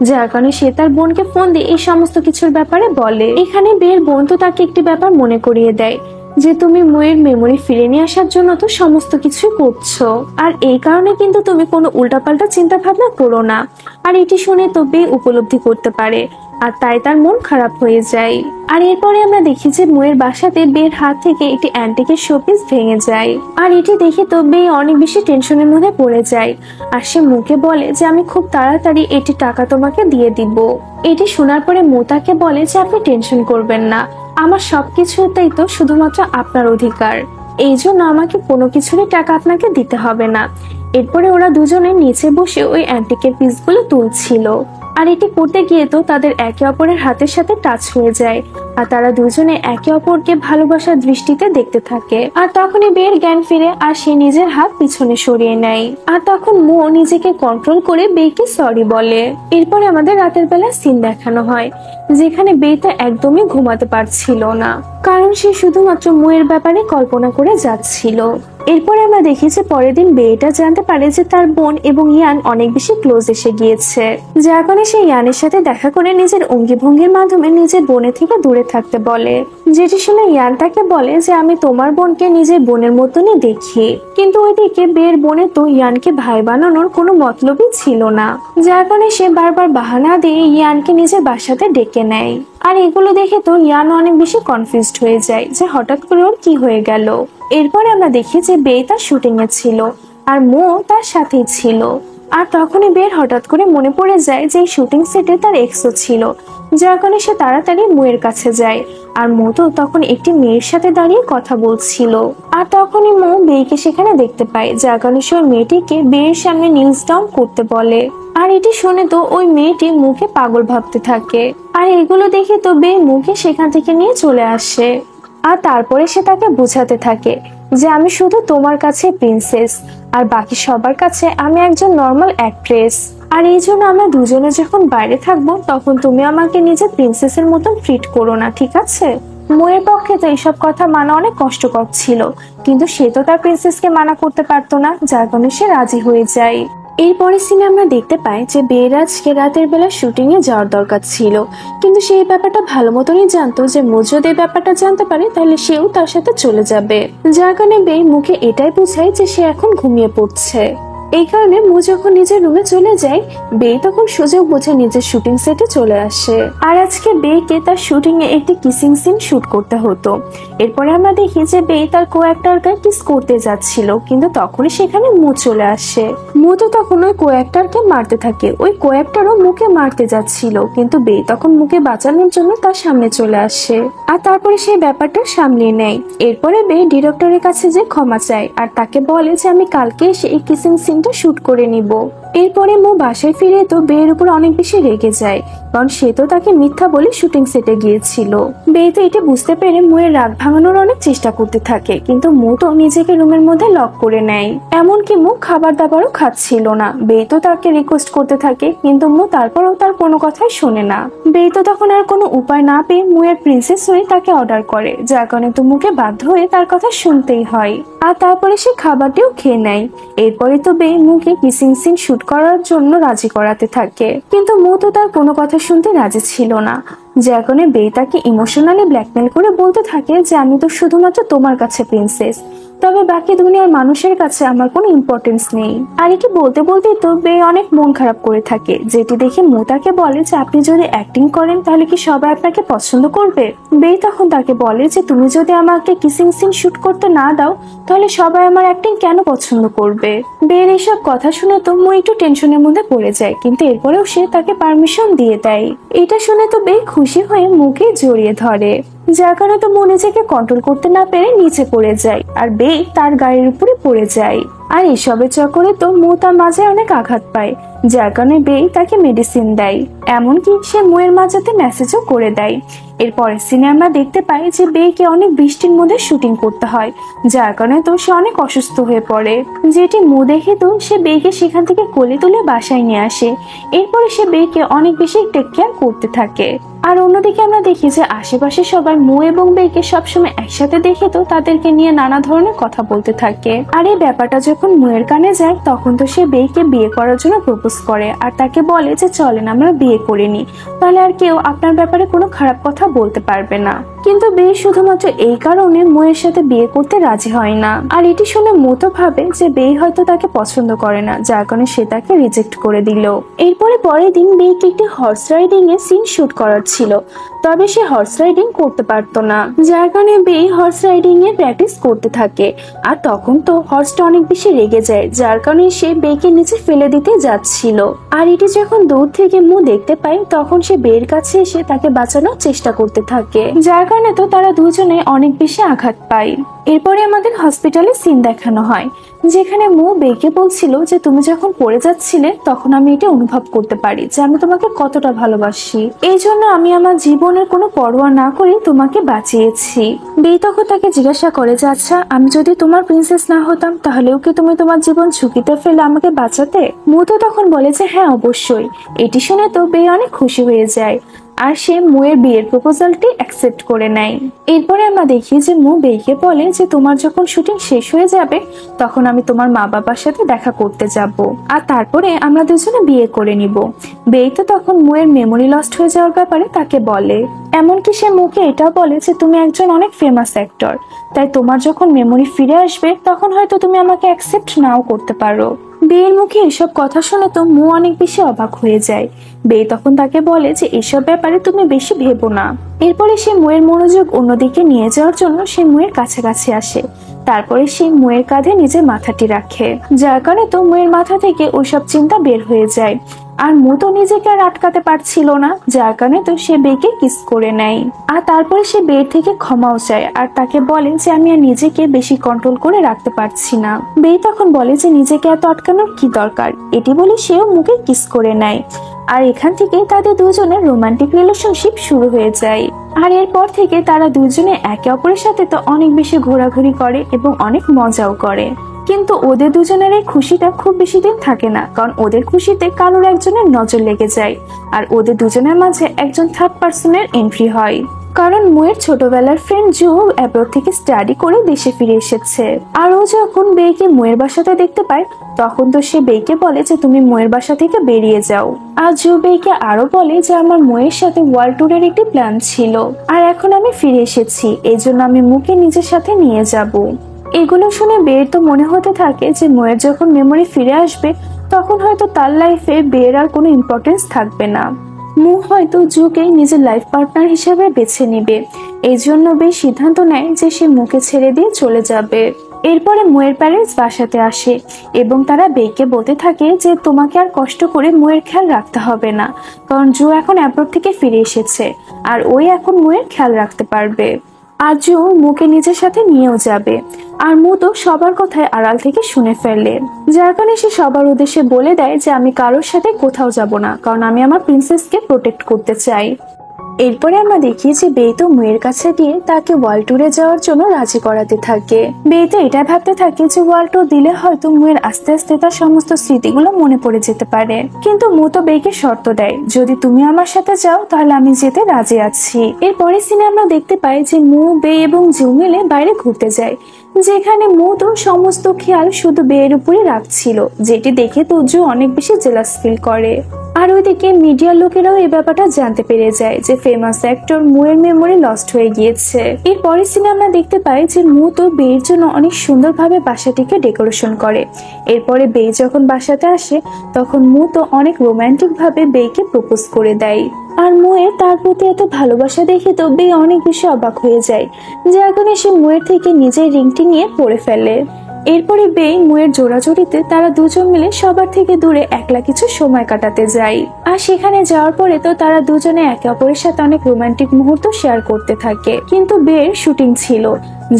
যার কারণে সে তার বোনকে ফোন দিয়ে এই সমস্ত কিছুর ব্যাপারে বলে। এখানে বের বোন তো তাকে একটি ব্যাপার মনে করিয়ে দেয় যে তুমি মুয়ের মেমোরি ফিরে নিয়ে আসার জন্য তো সমস্ত কিছু করছো, আর এই কারণে কিন্তু তুমি কোনো উল্টাপাল্টা চিন্তা ভাবনা করো না। আর এটি শুনে তো বে উপলব্ধি করতে পারে, আর তাই তার মন খারাপ হয়ে যায়। আর এরপরে আমরা দেখি যে মুয়ের বাসাতে বের হাত থেকে একটি অ্যান্টিকের শোপিস ভেঙে যায়, আর এটি দেখে তো বে অনেক বেশি টেনশনের মধ্যে পড়ে যায়। আর সে মুকে বলে যে আমি খুব তাড়াতাড়ি এটি টাকা তোমাকে দিয়ে দিব। এটি শোনার পরে মু তাকে বলে যে আপনি টেনশন করবেন না, আমার সবকিছুতেই তো শুধুমাত্র আপনার অধিকার, এই জন্য আমাকে কোনো কিছুরই টাকা আপনাকে দিতে হবে না। এরপরে ওরা দুজনে নিচে বসে ওই অ্যান্টিকের পিসগুলো তুলছিল, আর এটি করতে গিয়ে তো তাদের একে অপরের হাতের সাথে টাচ হয়ে যায়, আর তারা দুজনে একে অপরকে ভালোবাসার দৃষ্টিতে দেখতে থাকে। আর তখনই বের জ্ঞান ফিরে আর সে নিজের হাত পিছনে সরিয়ে নেয়, আর তখন মো নিজেকে কন্ট্রোল করে বেকে সরি বলে। এরপরে আমাদের রাতের বেলা সিন দেখানো হয় যেখানে বেটা একদমই ঘুমাতে পারছিল না, কারণ সে শুধুমাত্র মুয়ের ব্যাপারে কল্পনা করে যাচ্ছিল। এরপরে আমরা দেখি যে পরের দিন বেটা জানতে পারে যে তার বোন এবং ইয়ান অনেক বেশি ক্লোজ এসে গিয়েছে, যার কারণে সে ইয়ানের সাথে দেখা করে নিজের অঙ্গি ভঙ্গির মাধ্যমে নিজের বোনের থেকে দূরে থাকতে বলে। যেটি শুনে ইয়ান তাকে বলে যে আমি তোমার বোনকে নিজের বোনের মতনই দেখি, কিন্তু ওইদিকে বের বোনে তো ইয়ানকে ভাই বানানোর কোনো মতলবই ছিল না, যার কারণে সে বারবার বাহানা দিয়ে ইয়ানকে নিজের বাসাতে ডেকে নেয়। আর এগুলো দেখে তো ইয়ান অনেক বেশি কনফিউজড হয়ে যায় যে হঠাৎ করে ওর কি হয়ে গেল। এরপরে আমরা দেখি যে বে তার শুটিং এ ছিল আর মো তার সাথেই ছিল, আর তখনই বের হঠাৎ করে মনে পড়ে যায় যে শুটিং সেটে তার এক্সও ছিল, যার কারণে সে তাড়াতাড়ি মুয়ের কাছে যায়। আর মো তো তখন একটি মেয়ের সাথে দাঁড়িয়ে কথা বলছিল, আর তখনই মো বেকে সেখানে দেখতে পায়, যার কারণে সে ওই মেয়েটিকে বেয়ের সামনে নিউজ ডাউন করতে বলে। আর এটি শুনে তো ওই মেয়েটি মুকে পাগল ভাবতে থাকে, আর এগুলো দেখে তো বে মুকে সেখান থেকে নিয়ে চলে আসে। আর তারপরে সে তাকে বোঝাতে থাকে যে আমি শুধু তোমার কাছে প্রিন্সেস, আর বাকি সবার কাছে আমি একজন নর্মাল অ্যাক্ট্রেস, আর এই জন্য আমরা দুজনে যখন বাইরে থাকবো তখন তুমি আমাকে নিজের প্রিন্সেসের মতন ট্রিট করো না, ঠিক আছে? মুয়ের পক্ষে তো এইসব কথা মানা অনেক কষ্টকর ছিল, কিন্তু সে তো তার প্রিন্সেসকে মানা করতে পারতো না, যার কারণে সে রাজি হয়ে যায়। এরপরে সিনে আমরা দেখতে পাই যে বেরাজকে রাতের বেলা শুটিং এ যাওয়ার দরকার ছিল, কিন্তু সে এই ব্যাপারটা ভালো মতনই জানতো যে মু যদি এই ব্যাপারটা জানতে পারে তাহলে সেও তার সাথে চলে যাবে, যার কারণে বে মুখে এটাই বোঝায় যে সে এখন ঘুমিয়ে পড়ছে। এই কারণে মু যখন নিজের রুমে চলে যায়, বে তখন সুযোগ বুঝে নিজের শুটিং সেটে চলে আসে। আর আজকে বেকে তার শুটিং এ একটি কিসিং সিন শুট করতে হতো। এরপরে আমরা দেখি যে বে তার কো অ্যাক্টরকে কিস করতে যাচ্ছিল, কিন্তু তখনই সেখানে মু চলে আসে। মু তো তখন ওই কো অ্যাক্টরকে মারতে থাকে, ওই কো অ্যাক্টরও মুকে মারতে যাচ্ছিল, কিন্তু বে তখন মুকে বাঁচানোর জন্য তার সামনে চলে আসে, আর তারপরে সেই ব্যাপারটা সামলিয়ে নেয়। এরপরে বে ডিরেক্টরের কাছে যে ক্ষমা চায়, আর তাকে বলে যে আমি কালকে এসে এই কিসিং সিন শুট করে নিব। এরপরে মু বাসায় ফিরে তো বের উপর অনেক বেশি রেগে যায়, কারণ সে তো তাকে মিথ্যা বলে শুটিং সেটে গিয়েছিল। বে তো এটা বুঝতে পেরে মুয়ের রাগ ভাঙানোর অনেক চেষ্টা করতে থাকে, কিন্তু মু তো নিজেকে রুমের মধ্যে লক করে নেয়, এমনকি মু খাবার দাবারও খাচ্ছিল না। বে তো তাকে রিকোয়েস্ট করতে থাকে, কিন্তু মু তারপরও তার কোনো কথাই শোনে না। বে তো তখন আর কোনো উপায় না পেয়ে মুয়ের প্রিন্সেস হয়ে তাকে অর্ডার করে, যার কারণে তো মুকে বাধ্য হয়ে তার কথা শুনতেই হয়, আর তারপরে সে খাবারটিও খেয়ে নেয়। এরপরে তো বে মুকে কিসিং সিন শুট করার জন্য রাজি করাতে থাকে, কিন্তু মু তো তার কোনো কথা শুনতে রাজি ছিল না, যার কারণে বে তাকে ইমোশনালি ব্ল্যাকমেল করে বলতে থাকে যে আমি তো শুধুমাত্র তোমার কাছে প্রিন্সেস, তবে বাকি দুনিয়ার মানুষের কাছে আমার কোনো ইম্পর্টেন্স নেই। আর এটি বলতে বলতে তো বে অনেক মন খারাপ করে থাকে, যেটি দেখে মু তাকে বলে যে আপনি যদি অ্যাক্টিং করেন তাহলে কি সবাই আপনাকে পছন্দ করবে? বে তখন তাকে বলে যে তুমি যদি আমাকে কিসিং সিন শুট করতে না দাও তাহলে সবাই আমার অ্যাক্টিং কেন পছন্দ করবে? বের এইসব কথা শুনে তো মু একটু টেনশনের মধ্যে পড়ে যায়, কিন্তু এরপরেও সে তাকে পারমিশন দিয়ে দেয়। এটা শুনে তো বে খুশি হয়ে মুখে জড়িয়ে ধরে, যার কারণে তো মু নিজেকে কন্ট্রোল করতে না পেরে নিচে পড়ে যায়, আর বে তার গায়ের উপরে পড়ে যায়। আর এসবের চক্করে তো মু তার মাঝে অনেক আঘাত পায়, যার কারণে বে তাকে মেডিসিন দেয়, এমনকি সে মুয়ের মাঝাতে মেসেজও করে দেয়। এরপরের সিনে আমরা দেখতে পাই যে বেইকে অনেক বৃষ্টির মধ্যে শুটিং করতে হয়, যার কারণে তো সে অনেক অসুস্থ হয়ে পড়ে। যেটি মু দেখে তো সে বেইকে সেখান থেকে কোলে তুলে বাসায় নিয়ে আসে। এরপরে সে বেইকে অনেক বেশি টেক কেয়ার করতে থাকে। আর অন্যদিকে আমরা দেখি যে আশেপাশে সবাই মু এবং বেইকে সবসময় একসাথে দেখে তো তাদেরকে নিয়ে নানা ধরনের কথা বলতে থাকে। আর এই ব্যাপারটা যখন মুয়ের কানে যায় তখন তো সে বেইকে বিয়ে করার জন্য প্রপোজ করে আর তাকে বলে যে চলেন আমরা বিয়ে করে নিই, তাহলে আর কেউ আপনার ব্যাপারে কোনো খারাপ কথা বলতে পারবে না। কিন্তু বেই শুধুমাত্র এই কারণে মুয়ের সাথে বিয়ে করতে রাজি হয় না। আর এটি শুনে মু তো ভাবে যে বেই হয়তো তাকে পছন্দ করে না, যার কারণে সে তাকে রিজেক্ট করে দিল। এরপরে পরের দিন বেইকে একটি হর্স রাইডিং এ সিন শুট করার ছিল, তবে সে হর্স রাইডিং করতে পারতো না, যার কারণে বেই হর্স রাইডিং এর প্র্যাকটিস করতে থাকে। আর তখন তো হর্সটা অনেক বেশি রেগে যায়, যার কারণে সে বেইকে নিচে ফেলে দিতে যাচ্ছিল। আর এটি যখন দূর থেকে মু দেখতে পায় তখন সে বেইর কাছে এসে তাকে বাঁচানোর চেষ্টা করতে থাকে, যার কারণে তো তারা দুজনে অনেক বেশি আঘাত পায়। এরপরে আমাদের হসপিটালে সিন দেখানো হয়, যেখানে মু বেইকে বলছিল যে তুমি যখন পড়ে যাচ্ছিলে তখন আমি এটা অনুভব করতে পারি যে আমি তোমাকে কতটা ভালোবাসি, এই জন্য আমি আমার জীবনের কোনো পরোয়া না করে তোমাকে বাঁচিয়েছি। বেই তখন তাকে জিজ্ঞাসা করে যে আচ্ছা আমি যদি তোমার প্রিন্সেস না হতাম তাহলেও কি তুমি তোমার জীবন ঝুঁকিতে ফেলে আমাকে বাঁচাতে? মু তো তখন বলে যে হ্যাঁ অবশ্যই। এটি শুনে তো বেই অনেক খুশি হয়ে যায় আর সে মুয়ের বিয়ের প্রপোজালটি অ্যাকসেপ্ট করে নেয়। এরপরে আমরা দেখি যে মু বেইকে বলে যে তোমার যখন শুটিং শেষ হয়ে যাবে তখন আমি তোমার মা বাবার সাথে দেখা করতে যাব আর তারপরে আমরা দুজনে বিয়ে করে নিব। বেই তো তখন মুয়ের মেমোরি লস্ট হয়ে যাওয়ার ব্যাপারে তাকে বলে, এমনকি সে মুকে এটাও বলে যে তুমি একজন অনেক ফেমাস অ্যাক্টর, তাই তোমার যখন মেমোরি ফিরে আসবে তখন হয়তো তুমি আমাকে অ্যাকসেপ্ট নাও করতে পারো। বেইয়ের মুখে এসব কথা শুনে তো মু অনেক বেশি অবাক হয়ে যায়। বেই তখন তাকে বলে যে এসব ব্যাপারে তুমি বেশি ভেবো না। এরপরে সে মুয়ের মনোযোগ অন্যদিকে নিয়ে যাওয়ার জন্য সে মুয়ের কাছাকাছি আসে। তারপরে সে মুয়ের কাঁধে নিজের মাথাটি রাখে, যার কারণে তো মুয়ের মাথা থেকে ওইসব চিন্তা বের হয়ে যায়। আর মু তো নিজেকে আর আটকাতে পারছিল না, যার কারণে তো সে বেইকে কিস করে নেয়। আর তারপরে সে বেইর থেকে ক্ষমাও চায় আর তাকে বলে যে আমি আর নিজেকে বেশি কন্ট্রোল করে রাখতে পারছি না। বেই তখন বলে যে নিজেকে এত আটকানোর কি দরকার, এটি বলে সেও মুকে কিস করে নেয়। আর এখান থেকে তাদের দুজনের রোমান্টিক রিলেশনশিপ শুরু হয়ে যায়। আর এরপর থেকে তারা দুজনে একে অপরের সাথে তো অনেক বেশি ঘোরাঘুরি করে এবং অনেক মজাও করে। কিন্তু ওদের দুজনের এই খুশিটা খুব বেশি দিন থাকে না, কারণ ওদের খুশিতে কারোর একজনের নজর লেগে যায় আর ওদের দুজনের মাঝে একজন থার্ড পার্সনের এন্ট্রি হয়। কারণ মুয়ের ছোটবেলার ফ্রেন্ড জু অ্যাব্রড থেকে স্টাডি করে দেশে ফিরে এসেছে। আর ও যখন বেইকে মুয়ের বাসাতে দেখতে পায় তখন তো সে বেইকে বলে যে তুমি মুয়ের বাসা থেকে বেরিয়ে যাও। আর জু বেইকে আরো বলে যে আমার মুয়ের সাথে ওয়ার্ল্ড ট্যুরের একটি প্ল্যান ছিল আর এখন আমি ফিরে এসেছি, এই জন্য আমি মুকে নিজের সাথে নিয়ে যাব। এগুলো শুনে বের তো মনে হতে থাকে যে মুয়ের যখন মেমোরি ফিরে আসবে তখন হয়তো তার লাইফে বের আর কোনো ইম্পর্টেন্স থাকবে না। মু হয়তো জুকে নিজের লাইফ পার্টনার হিসেবে বেছে নিবে, এই জন্য বে সিদ্ধান্ত নেয় যে সে মুকে ছেড়ে দিয়ে চলে যাবে। এরপরে মুয়ের প্যারেন্টস বাসাতে আসে এবং তারা বেইকে বলতে থাকে যে তোমাকে আর কষ্ট করে মুয়ের খেয়াল রাখতে হবে না, কারণ জু এখন অ্যাব্রড থেকে ফিরে এসেছে আর ওই এখন মুয়ের খেয়াল রাখতে পারবে। আর জু মুকে নিজের সাথে নিয়েও যাবে। আর মু তো সবার কথায় আড়াল থেকে শুনে ফেলে, যার কারণে সে সবার উদ্দেশ্যে বলে দেয় যে আমি কারোর সাথে কোথাও যাব না, কারণ আমি আমার প্রিন্সেসকে প্রোটেক্ট করতে চাই। এরপরে আমরা দেখি যে বেই তো মুয়ের কাছে গিয়ে তাকে ওয়ার্ল্ড ট্যুরে যাওয়ার জন্য রাজি করাতে থাকে। বেই তো এটা ভাবতে থাকে যে ওয়ার্ল্ড ট্যুর দিলে হয়তো মুয়ের আস্তে আস্তে তার সমস্ত স্মৃতিগুলো মনে পড়ে যেতে পারে। কিন্তু মু তো বেইকে শর্ত দেয়, যদি তুমি আমার সাথে যাও তাহলে আমি যেতে রাজি আছি। এরপরে সিনে আমরা দেখতে পাই যে মু, বেই এবং জু মিলে বাইরে ঘুরতে যায়, যেখানে মু তো সমস্ত খেয়াল শুধু বেয়ের উপরে রাখছিল, যেটি দেখে তো জু অনেক বেশি জেলাস ফিল করে। আর ওইদিকে মিডিয়ার লোকেরাও এই ব্যাপারটা জানতে পেরে যায় যে ফেমাস অ্যাক্টর মুয়ের মেমোরি লস্ট হয়ে গিয়েছে। এরপরে সিনে আমরা দেখতে পাই যে মু তো বেইর জন্য অনেক সুন্দরভাবে বাসাটিকে ডেকোরেশন করে। এরপরে বেই যখন বাসাতে আসে তখন মু তো অনেক রোমান্টিক ভাবে বেইকে প্রপোজ করে দেয়। আর মুয়ের তার প্রতি এত ভালোবাসা দেখে তো বেই অনেক বেশি অবাক হয়ে যায়, যার কারণে সে মুয়ের থেকে নিজের রিংটি নিয়ে পরে ফেলে। এরপরে বে মুয়ের জোড়াজড়িতে তারা দুজন মিলে সবার থেকে দূরে একলা কিছু সময় কাটাতে যায়। আর সেখানে যাওয়ার পরে তো তারা দুজনে একে অপরের সাথে অনেক রোমান্টিক মুহূর্ত শেয়ার করতে থাকে। কিন্তু বের শুটিং ছিল,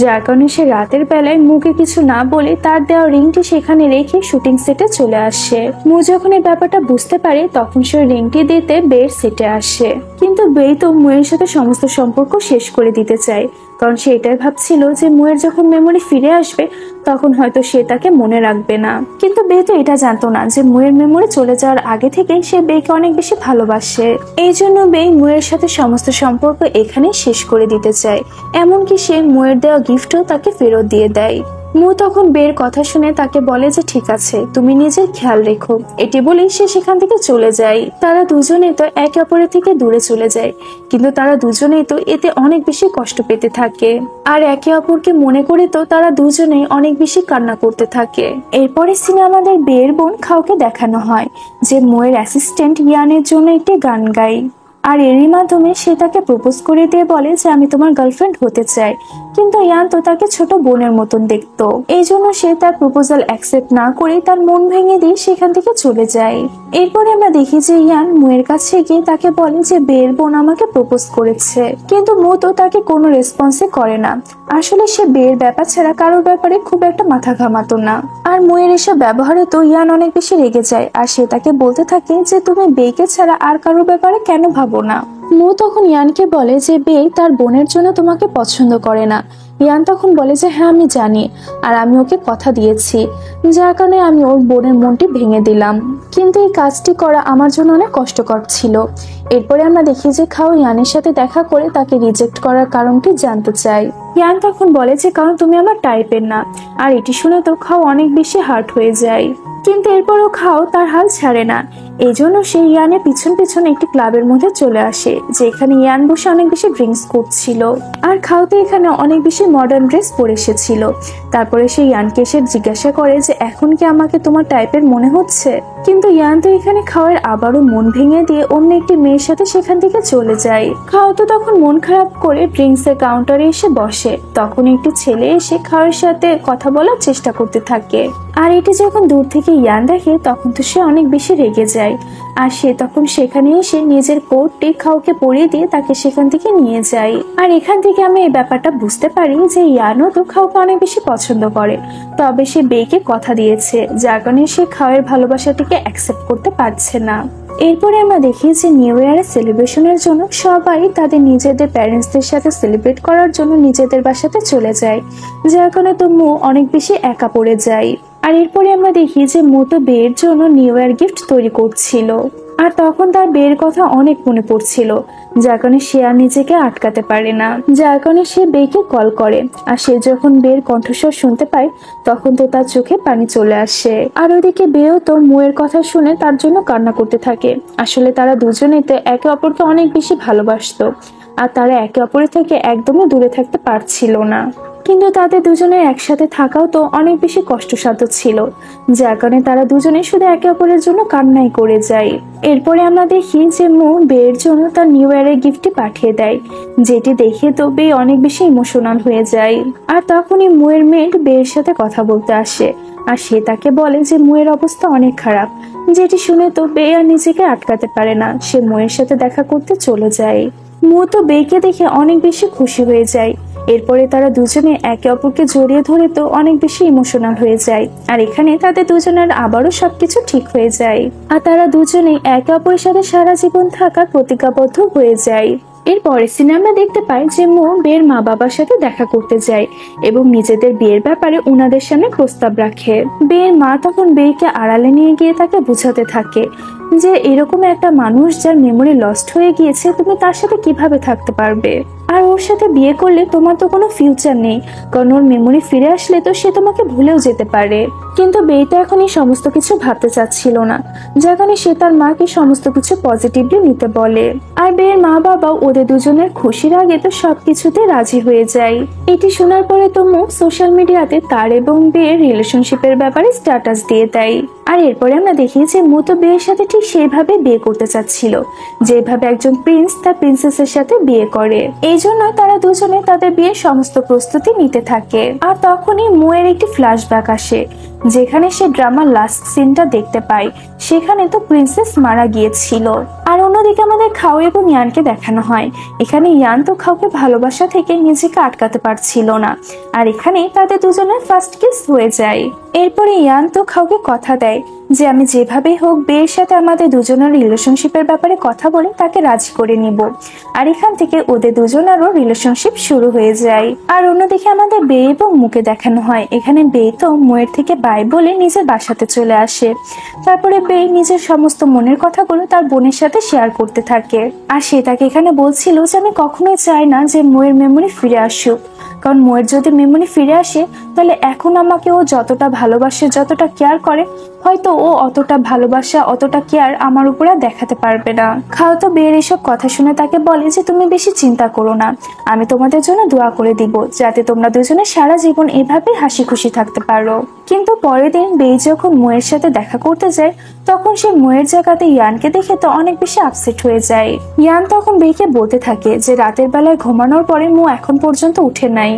যার কারণে সে রাতের বেলায় মুখে কিছু না বলে তার দেওয়া রিংটি সেখানে রেখে শুটিং সেটে চলে আসে। মু যখন এই ব্যাপারটা বুঝতে পারে তখন সে রিংটি দিতে বের সেটে আসে। কিন্তু বে তো মুয়ের সাথে সমস্ত সম্পর্ক শেষ করে দিতে চায়, কারণ সে এটাই ভাবছিল যে মুয়ের যখন মেমোরি ফিরে আসবে তখন হয়তো সে তাকে মনে রাখবে না। কিন্তু বে তো এটা জানতো না যে মুয়ের মেমোরি চলে যাওয়ার আগে থেকে সে বেকে অনেক বেশি ভালোবাসে। এই জন্য বে মুয়ের সাথে সমস্ত সম্পর্ক এখানেই শেষ করে দিতে চায়। এমনকি সে মুয়ের দেওয়া গিফটও তাকে ফেরত দিয়ে দেয়। মু তখন বের কথা শুনে তাকে বলে যে ঠিক আছে, তুমি নিজের খেয়াল রেখো। এটি বলেই সে সেখান থেকে চলে যায়। তারা দুজনেই তো একে অপরের থেকে দূরে চলে যায়, কিন্তু তারা দুজনেই তো এতে অনেক বেশি কষ্ট পেতে থাকে। আর একে অপরকে মনে করে তো তারা দুজনেই অনেক বেশি কান্না করতে থাকে। এরপরে সিনে আমাদের বের বোন খাওকে দেখানো হয় যে মুয়ের অ্যাসিস্ট্যান্ট ইয়ানের জন্য একটি গান গায়। আর এরই মাধ্যমে সে তাকে প্রপোজ করে দিয়ে বলে যে আমি তোমার গার্লফ্রেন্ড হতে চাই। কিন্তু ইয়ান তো তাকে ছোট বোনের মতন দেখতো, এই জন্য সে তার প্রপোজাল অ্যাকসেপ্ট না করে তার মন ভেঙে দিয়ে সেখান থেকে চলে যায়। এরপরে আমরা দেখি যে ইয়ান মুয়ের কাছে গিয়ে তাকে বলে যে বের বোন আমাকে প্রপোজ করেছে, কিন্তু মু তো তাকে কোনো রেসপন্সই করে না। আসলে সে বের ব্যাপার ছাড়া কারোর ব্যাপারে খুব একটা মাথা ঘামাতো না। আর মুয়ের এসব ব্যবহারে তো ইয়ান অনেক বেশি রেগে যায়, আর সে তাকে বলতে থাকে যে তুমি বেকে ছাড়া আর কারোর ব্যাপারে কেন ভাবো না। মু তখন ইয়ানকে বলে যে বে তার বোনের জন্য তোমাকে পছন্দ করে না। ইয়ান তখন বলে যে হ্যাঁ আমি জানি, আর আমি ওকে কথা দিয়েছি, যার কারণে আমি ওর বোনের মনটি ভেঙে দিলাম। কিন্তু এই কাজটি করা আমার জন্য অনেক কষ্টকর ছিল। এরপরে আমরা দেখি যে খাও ইয়ানের সাথে দেখা করে তাকে রিজেক্ট করার কারণটি জানতে চাই। ইয়ান তখন বলে যে কারণ তুমি আমার টাইপের না। আর এটি শুনে তো খাও অনেক বেশি হার্ট হয়ে যায়। কিন্তু এরপরও খাও তার হাল ছাড়ে না। এই জন্য সে ইয়ানের পিছন পিছন একটি ক্লাবের মধ্যে চলে আসে, যেখানে ইয়ান বসে অনেক বেশি ড্রিঙ্কস করছিল। আর খাও তো এখানে অনেক বেশি মডার্ন ড্রেস পরে এসেছিল। তারপরে সে ইয়ানকে এসে জিজ্ঞাসা করে যে এখন কি আমাকে তোমার টাইপের মনে হচ্ছে। কিন্তু ইয়ান তো এখানে খাওয়ের আবারও মন ভেঙে দিয়ে অন্য একটি মেয়ের সাথে সেখান থেকে চলে যায়। খাও তো তখন মন খারাপ করে ড্রিঙ্কস এর কাউন্টারে এসে বসে। তখন একটি ছেলে এসে খাওয়ের সাথে কথা বলার চেষ্টা করতে থাকে। আর এটি যখন দূর থেকে ইয়ান দেখে তখন তো সে অনেক বেশি রেগে যায়। আর সে তখন সেখানে এসে নিজের কোটটি খাওকে পরিয়ে দিয়ে তাকে সেখান থেকে নিয়ে যায়। আর এখান থেকে আমি এই ব্যাপারটা বুঝতে পারি যে ইয়ানও তো খাওকে অনেক বেশি পছন্দ করে, তবে সে বেকে কথা দিয়েছে, যার কারণে সে খাওয়ের ভালোবাসাটিকে অ্যাকসেপ্ট করতে পারছে না। এরপরে আমরা দেখি যে নিউ ইয়ারের সেলিব্রেশনের জন্য সবাই তাদের নিজেদের প্যারেন্টসদের সাথে সেলিব্রেট করার জন্য নিজেদের বাসাতে চলে যায়, যার কারণে তো মু অনেক বেশি একা পড়ে যায়। আর এরপরে আমরা দেখি যে মু তো বের জন্য নিউ ইয়ার গিফট তৈরি করছিল। আর তখন তার বের কথা অনেক মনে পড়ছিল, যার কারণে সে আর নিজেকে আটকাতে পারে না, যার কারণে সে বেকে কল করে। আর সে যখন বের কণ্ঠস্বর শুনতে পায় তখন তো তার চোখে পানি চলে আসে। আর ওদিকে বেও তো মুয়ের কথা শুনে তার জন্য কান্না করতে থাকে। আসলে তারা দুজনেই তো একে অপরকে অনেক বেশি ভালোবাসতো, আর তারা একে অপরের থেকে একদমই দূরে থাকতে পারছিল না। কিন্তু তাদের দুজনের একসাথে থাকাও তো অনেক বেশি কষ্টসাধ্য ছিল, যার কারণে তারা দুজনে শুধু একে অপরের জন্য কান্নাই করে যায়। এরপরে আমরা দেখি যে মু বের জন্য তার নিউ ইয়ারের গিফটটি পাঠিয়ে দেয়, যেটি দেখে তো বে অনেক বেশি ইমোশনাল হয়ে যায়। আর তখনই মুয়ের মেয়ের বের সাথে কথা বলতে আসে, আর সে তাকে বলে যে মুয়ের অবস্থা অনেক খারাপ, যেটি শুনে তো বে আর নিজেকে আটকাতে পারে না, সে মুয়ের সাথে দেখা করতে চলে যায়। মু তো বেকে দেখে অনেক বেশি খুশি হয়ে যায়। এরপরে তারা দুজনে একে অপরকে জড়িয়ে ধরে তো অনেক বেশি ইমোশনাল হয়ে যায়। আর এখানে তাদের দুজনের আবারও সবকিছু ঠিক হয়ে যায়, আর তারা দুজনেই একে অপরের সাথে সারা জীবন থাকার প্রতিজ্ঞাবদ্ধ হয়ে যায়। এরপরে সিনেমা দেখতে পাই যে মু বের মা বাবার সাথে দেখা করতে যায় এবং নিজেদের বিয়ের ব্যাপারে উনাদের সামনে প্রস্তাব রাখে। বের মা তখন বেকে আড়ালে নিয়ে গিয়ে তাকে বোঝাতে থাকে যে এরকম একটা মানুষ যার মেমোরি লস্ট হয়ে গিয়েছে, তুমি তার সাথে কিভাবে থাকতে পারবে। আর ওর সাথে বিয়ে করলে তোমার তো কোনো ফিউচার নেই, কারণ ওর মেমোরি ফিরে আসলে তো সে তোমাকে ভুলেও যেতে পারে। কিন্তু বে তো এখন এই সমস্ত কিছু ভাবতে চাচ্ছিল না, যার কারণে সে তার মাকে সমস্ত কিছু পজিটিভলি নিতে বলে। আর বের মা বাবাও ওদের দুজনের খুশির আগে তো সবকিছুতে রাজি হয়ে যায়। এটি শোনার পরে তো মু সোশ্যাল মিডিয়াতে তার এবং বের রিলেশনশিপের ব্যাপারে স্ট্যাটাস দিয়ে দেয়। আর এরপরে আমরা দেখি যে মু তো বের সাথে ঠিক ঠিক সেইভাবে বিয়ে করতে চাচ্ছিল, যেভাবে একজন প্রিন্স তার প্রিন্সেসের সাথে বিয়ে করে। এই জন্য তারা দুজনে তাদের বিয়ের সমস্ত প্রস্তুতি নিতে থাকে। আর তখনই মুয়ের একটি ফ্ল্যাশব্যাক আসে, যেখানে সে ড্রামার লাস্ট সিনটা দেখতে পায়। সেখানে তো প্রিন্সেস মারা গিয়েছিল। আর অন্যদিকে আমাদের খাও এবং ইয়ানকে দেখানো হয়। এখানে ইয়ান তো খাওকে ভালোবাসা থেকে নিজেকে আটকাতে পারছিল না, আর এখানে তাদের দুজনের ফার্স্ট কিস হয়ে যায়। এরপরে ইয়ান তো খাওকে কথা দেয় যে আমি যেভাবেই হোক বের সাথে আমাদের দুজনের রিলেশনশিপের ব্যাপারে কথা বলে তাকে রাজি করে নিব। আর এখান থেকে ওদের দুজনেরও রিলেশনশিপ শুরু হয়ে যায়। আর অন্যদিকে আমাদের বে এবং মুকে দেখানো হয়। এখানে বে তো মুয়ের থেকে বাই বলে নিজের বাসাতে চলে আসে। তারপরে বে নিজের সমস্ত মনের কথাগুলো তার বোনের সাথে শেয়ার করতে থাকে। আর সে তাকে এখানে বলছিল যে আমি কখনোই চাই না যে মুয়ের মেমোরি ফিরে আসুক, কারণ মুয়ের যদি মেমোরি ফিরে আসে তাহলে এখন আমাকে ও যতটা ভালোবাসে, যতটা কেয়ার করে, হয়তো ও অতটা ভালোবাসা, অতটা কেয়ার আমার উপরে দেখাতে পারবে না। খাও তো বের এসব কথা শুনে তাকে বলে যে তুমি বেশি চিন্তা করো না, আমি তোমাদের জন্য দোয়া করে দিব যাতে তোমরা দুজনে সারা জীবন এভাবে হাসি খুশি থাকতে পারো। কিন্তু পরের দিন বে যখন মুয়ের সাথে দেখা করতে যায়, তখন সে মুয়ের জায়গাতে ইয়ানকে দেখে তো অনেক বেশি আপসেট হয়ে যায়। ইয়ান তখন বেকে বলতে থাকে যে রাতের বেলায় ঘুমানোর পরে মু এখন পর্যন্ত উঠে নাই,